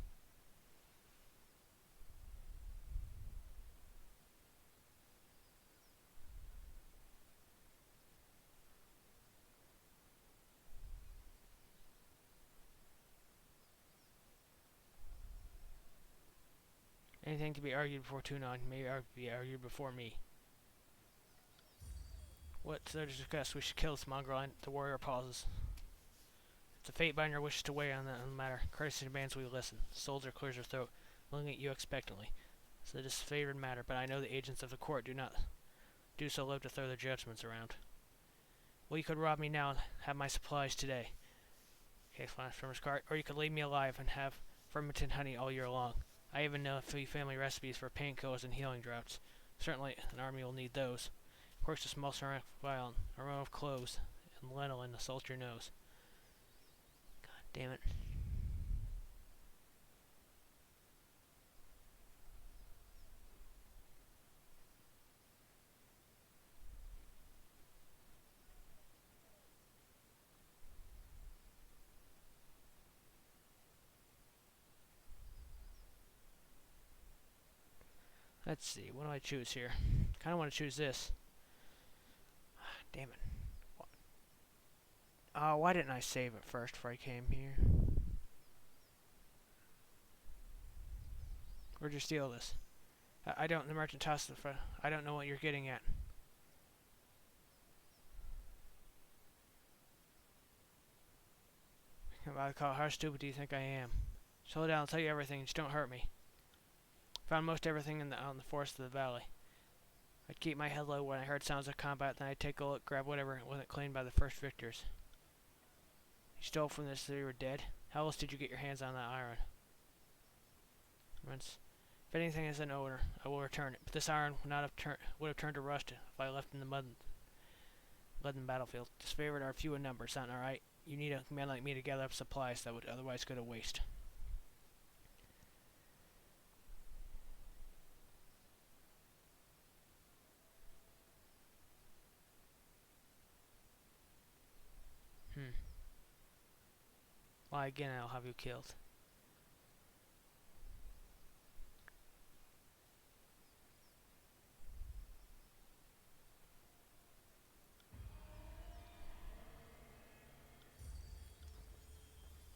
Anything to be argued before Tunon may be argued before me. What's there to discuss? We should kill this mongrel. The warrior pauses. If the fate binder wishes to weigh on the matter, courtesy demands we listen. The soldier clears her throat, looking at you expectantly. It's a disfavored matter, but I know the agents of the court do not do so live to throw their judgments around. Well, you could rob me now and have my supplies today. Case flashed from his cart, or you could leave me alive and have fermented honey all year long. I even know a few family recipes for painkillers and healing draughts. Certainly, an army will need those. Of course, a small ceramic vial, a row of cloves, and lanolin to salt your nose. God damn it. Let's see, what do I choose here? Kinda want to choose this. Damn it. Why didn't I save it first before I came here? Where'd you steal this? I don't, the merchant tossed the I don't know what you're getting at. How stupid do you think I am? Slow down, I'll tell you everything, just don't hurt me. Found most everything out in the forest of the valley. I'd keep my head low when I heard sounds of combat, then I'd take a look, grab whatever wasn't claimed by the first victors. You stole from this so you were dead? How else did you get your hands on that iron? If anything is an owner, I will return it. But this iron would have turned to rust if I left in the leaden battlefield. Disfavored are few in number, sound alright? You need a man like me to gather up supplies that would otherwise go to waste. Why again I'll have you killed.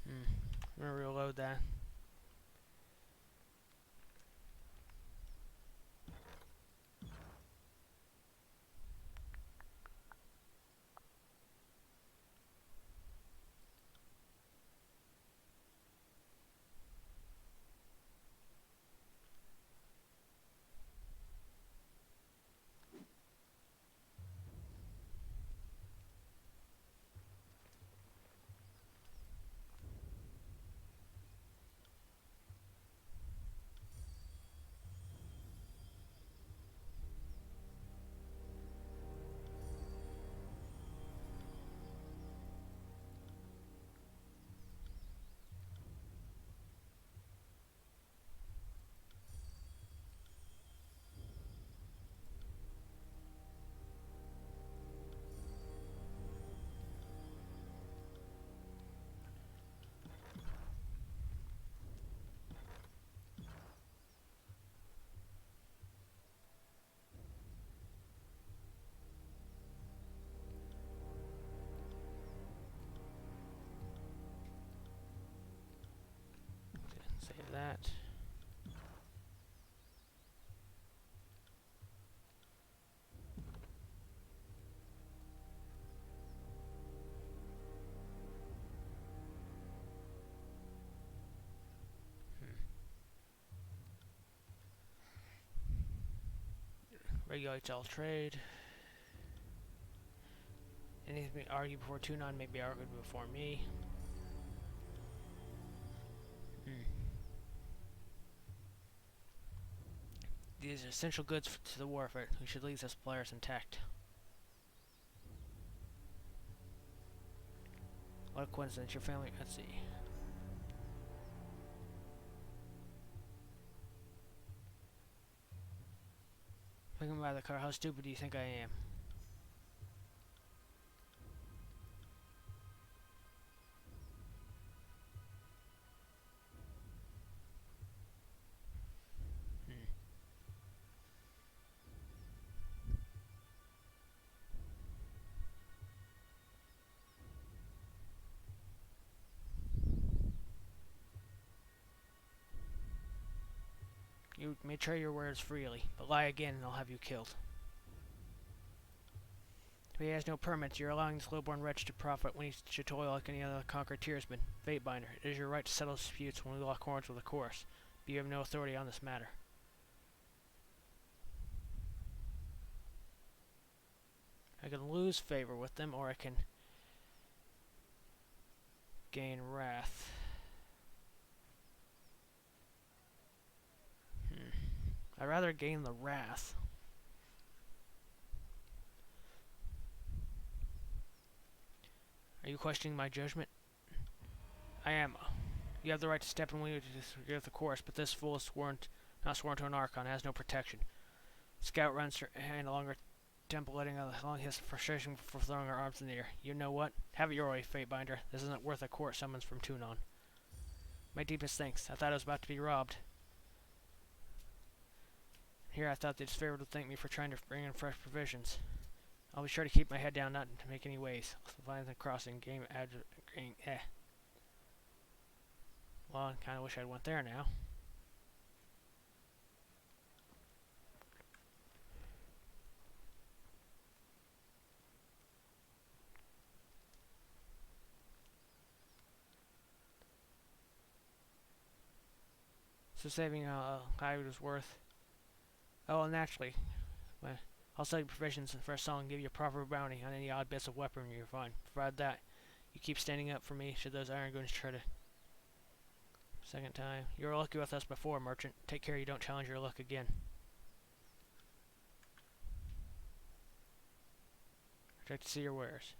I'm gonna reload that. Save that. Regulates all trade. Anything to be argued before Tunon may be argued before me. these are essential goods to the war effort. We should leave the suppliers intact. What a coincidence, your family, let's see. If I can buy the car, how stupid do you think I am? Hmm. You may trade your words freely, but lie again and I'll have you killed. If he has no permits, you're allowing this lowborn wretch to profit when he should toil like any other conquered tiersman. Fatebinder, it is your right to settle disputes when we lock horns with a chorus, but you have no authority on this matter. I can lose favor with them, or I can gain wrath. I'd rather gain the wrath. Are you questioning my judgment? I am. You have the right to step in when you disagree with the course, but this fool is not sworn to an Archon, has no protection. Scout runs her hand along her temple, letting along his frustration for throwing her arms in the air. You know what? Have it your way, Fatebinder. This isn't worth a court summons from Tunon. My deepest thanks. I thought I was about to be robbed. Here I thought the disfavored would thank me for trying to bring in fresh provisions. I'll be sure to keep my head down, not to make any waves. Find the crossing, game, Well, I kind of wish I went there now. So saving I was worth. Oh, naturally. I'll sell you provisions for a song and give you a proper bounty on any odd bits of weaponry you find. Provide that you keep standing up for me should those iron goons try to. Second time. You were lucky with us before, merchant. Take care you don't challenge your luck again. I'd like to see your wares.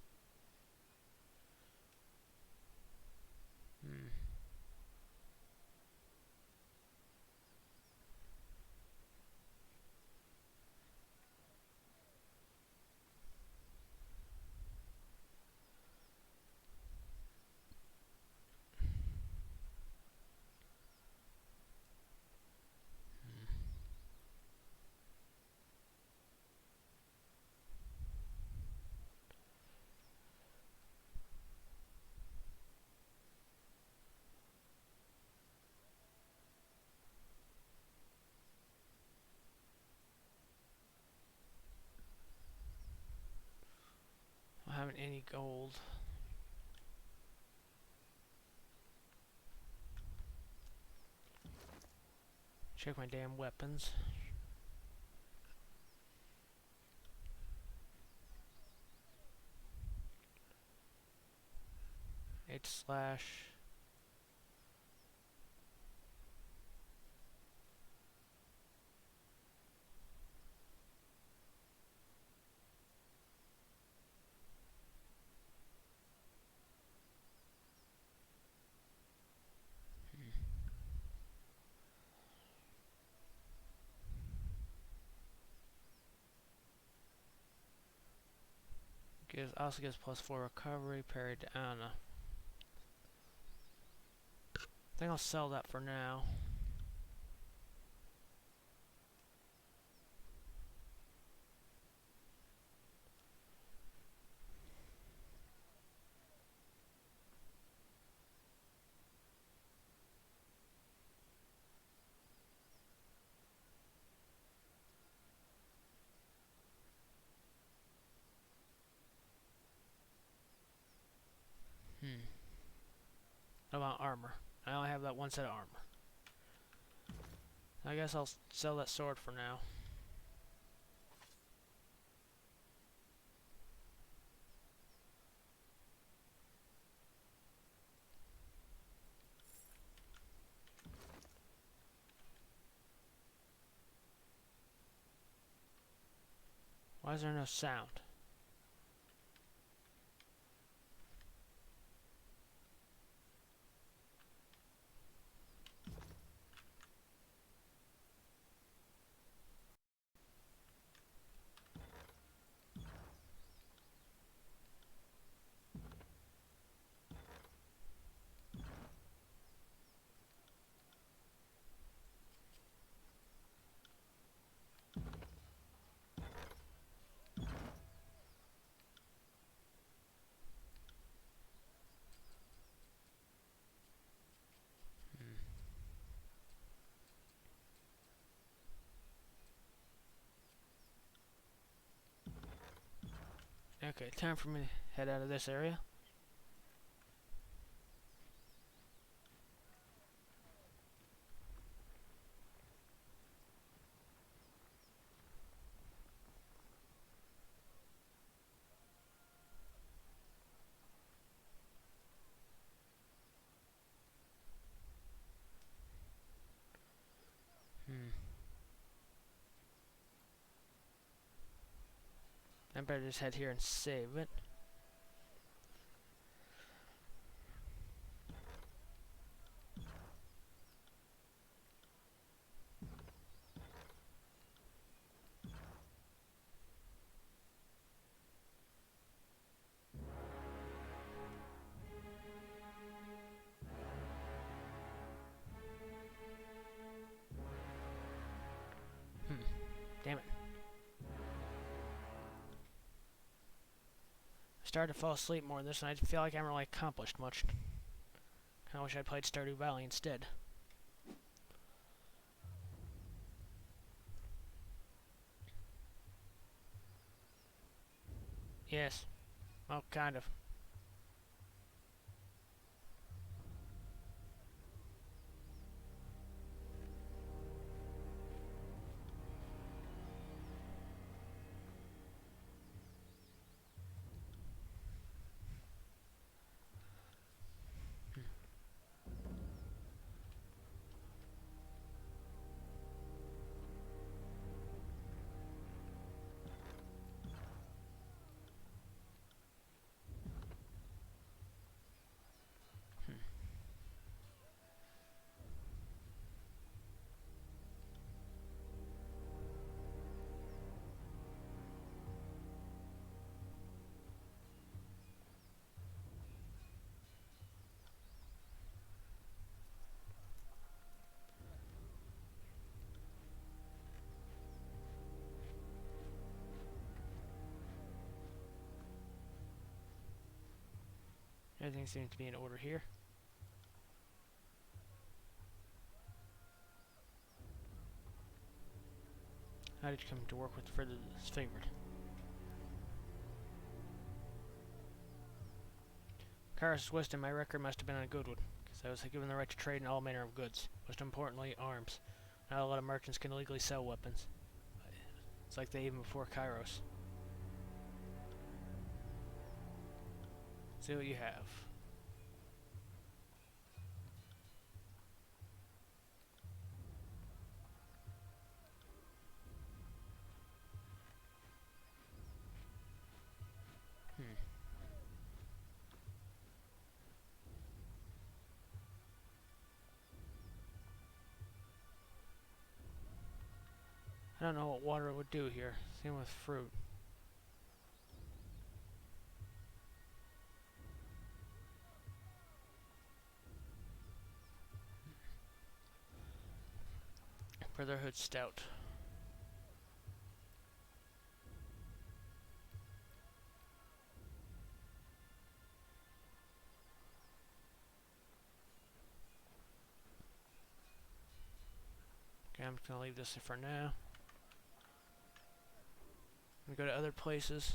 I don't have any gold. Check my damn weapons. /. Also gives +4 recovery, parry to Anna. I think I'll sell that for now. How about armor? I only have that one set of armor. I guess I'll sell that sword for now. Why is there no sound? Okay, time for me to head out of this area. I better just head here and save it. Damn it. I started to fall asleep more than this, and I feel like I haven't really accomplished much. I wish I'd played Stardew Valley instead. Yes. Well, kind of. Everything seems to be in order here. How did you come to work with the further disfavored? Kairos' wisdom, my record must have been a good one, because I was given the right to trade in all manner of goods, most importantly, arms. Not a lot of merchants can legally sell weapons. It's like they even before Kairos. See what you have. I don't know what water would do here. Same with fruit. Brotherhood Stout. Okay, I'm just gonna leave this for now. We go to other places.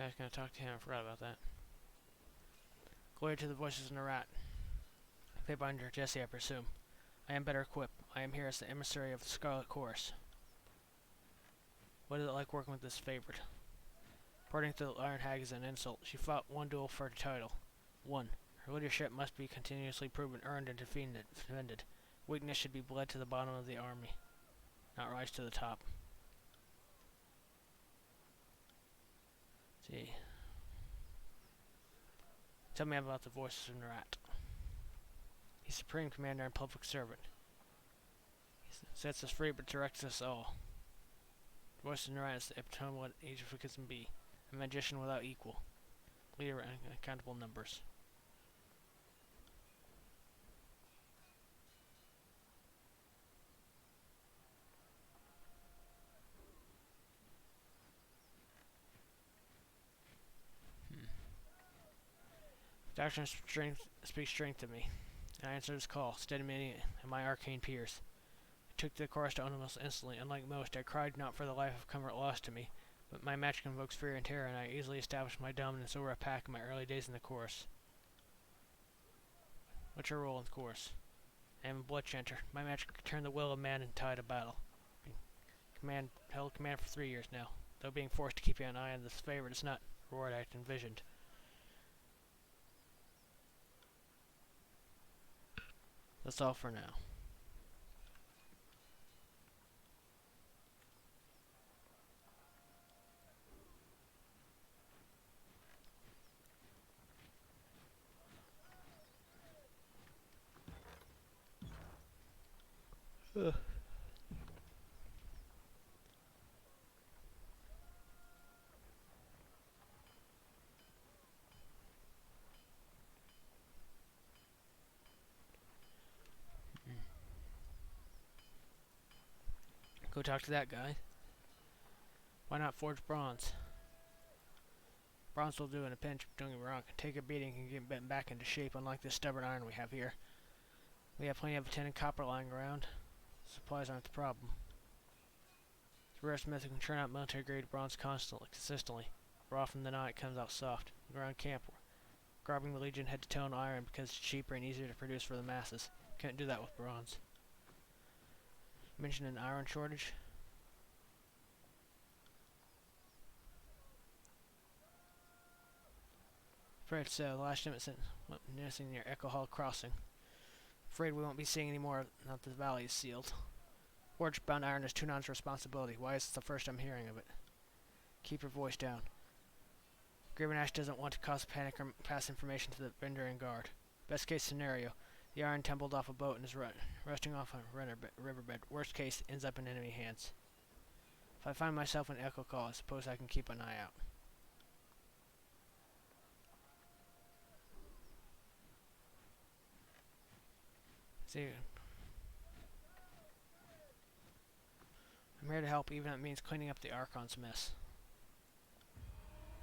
I was gonna talk to him, I forgot about that. Glory to the voices in the rat. Paybinder Jesse, I presume. I am better equipped. I am here as the emissary of the Scarlet Chorus. What is it like working with this favorite? According to the Iron Hag is an insult. She fought one duel for the title. 1. Her leadership must be continuously proven, earned, and defended. Weakness should be bled to the bottom of the army, not rise to the top. Let's see. Tell me about the voices in the rat. He's supreme commander and public servant. He sets us free but directs us all. The voices in the rat is the epitome of what each of us can be. A magician without equal. Leader and uncountable numbers. Doctrine speaks strength to me. And I answered his call, steady me and my arcane peers. I took the chorus to almost instantly. Unlike most, I cried not for the life of comfort lost to me, but my magic invokes fear and terror, and I easily established my dominance over a pack in my early days in the chorus. What's your role in the chorus? I am a blood chanter. My magic can turn the will of man and tide of battle. Held command for 3 years now, though being forced to keep an eye on this favorite is not the reward I had envisioned. That's all for now. Go talk to that guy. Why not forge bronze? Bronze will do in a pinch, don't get me wrong. Take a beating and get bent back into shape, unlike this stubborn iron we have here. We have plenty of tin and copper lying around. Supplies aren't the problem. It's a rare smith who can churn out military grade bronze consistently. More often than not, it comes out soft. Around camp, grabbing the Legion head to toe in iron because it's cheaper and easier to produce for the masses. Can't do that with bronze. Mentioned an iron shortage. Afraid so. The last shipment sent nursing near Echo Hall Crossing. Afraid we won't be seeing any more now that the valley is sealed. Forge-bound iron is Tunan's responsibility. Why is this the first I'm hearing of it? Keep your voice down. Gravenash doesn't want to cause panic or pass information to the Vendorian Guard. Best case scenario, the iron tumbled off a boat and is rusting off a riverbed. Worst case, ends up in enemy hands. If I find myself in Echo Call, I suppose I can keep an eye out. See, I'm here to help, even if it means cleaning up the Archon's mess.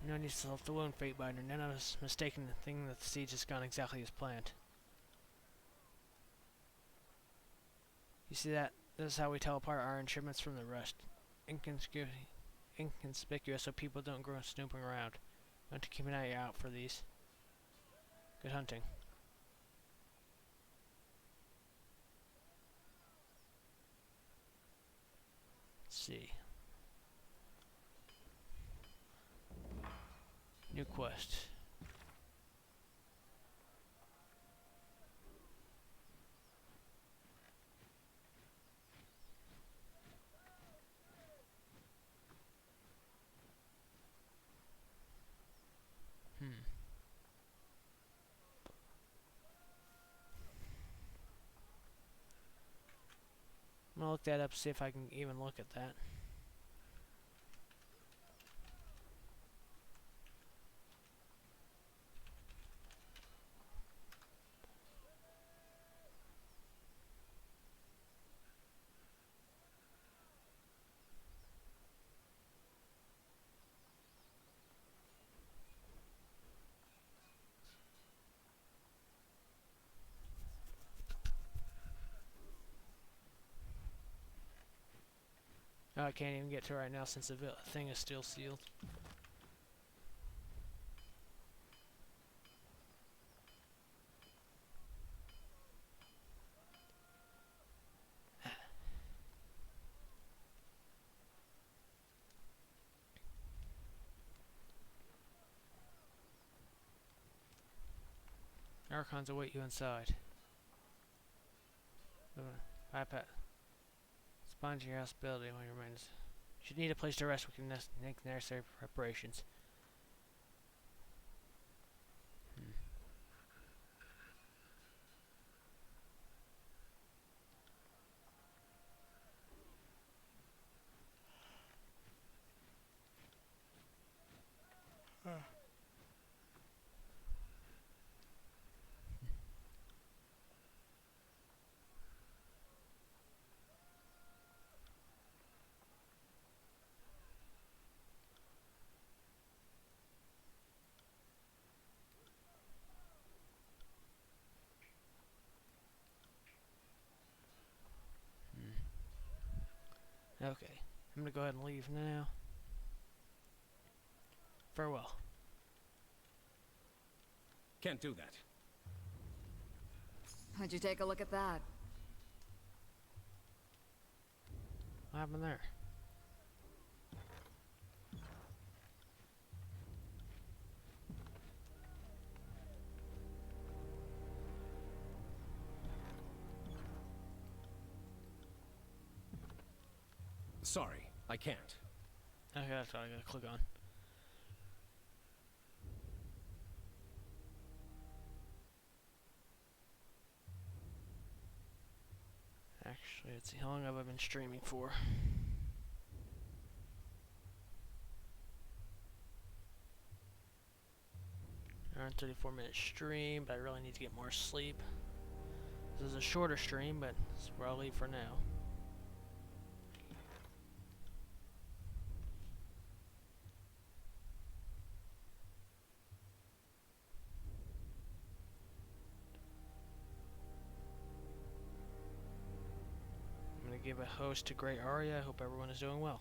No need to self the wound, Fatebinder. None of us mistaken the thing that the siege has gone exactly as planned. You see that? This is how we tell apart iron shipments from the rest. Inconspicuous so people don't go snooping around. Want to keep an eye out for these. Good hunting. Let's see. New quest. I'm gonna look that up, see if I can even look at that. Oh, I can't even get to it right now since the thing is still sealed. Archons await you inside. iPad. Respond to your hospitality when you remain. Should need a place to rest. We can make necessary preparations. Okay, I'm gonna go ahead and leave now. Farewell. Can't do that. Would you take a look at that? What happened there? Sorry, I can't. Okay, that's what I gotta click on. Actually, let's see, how long have I been streaming for? 34-minute stream, but I really need to get more sleep. This is a shorter stream, but this is where I'll leave for now. I'm going to give a host to Great Aria. I hope everyone is doing well.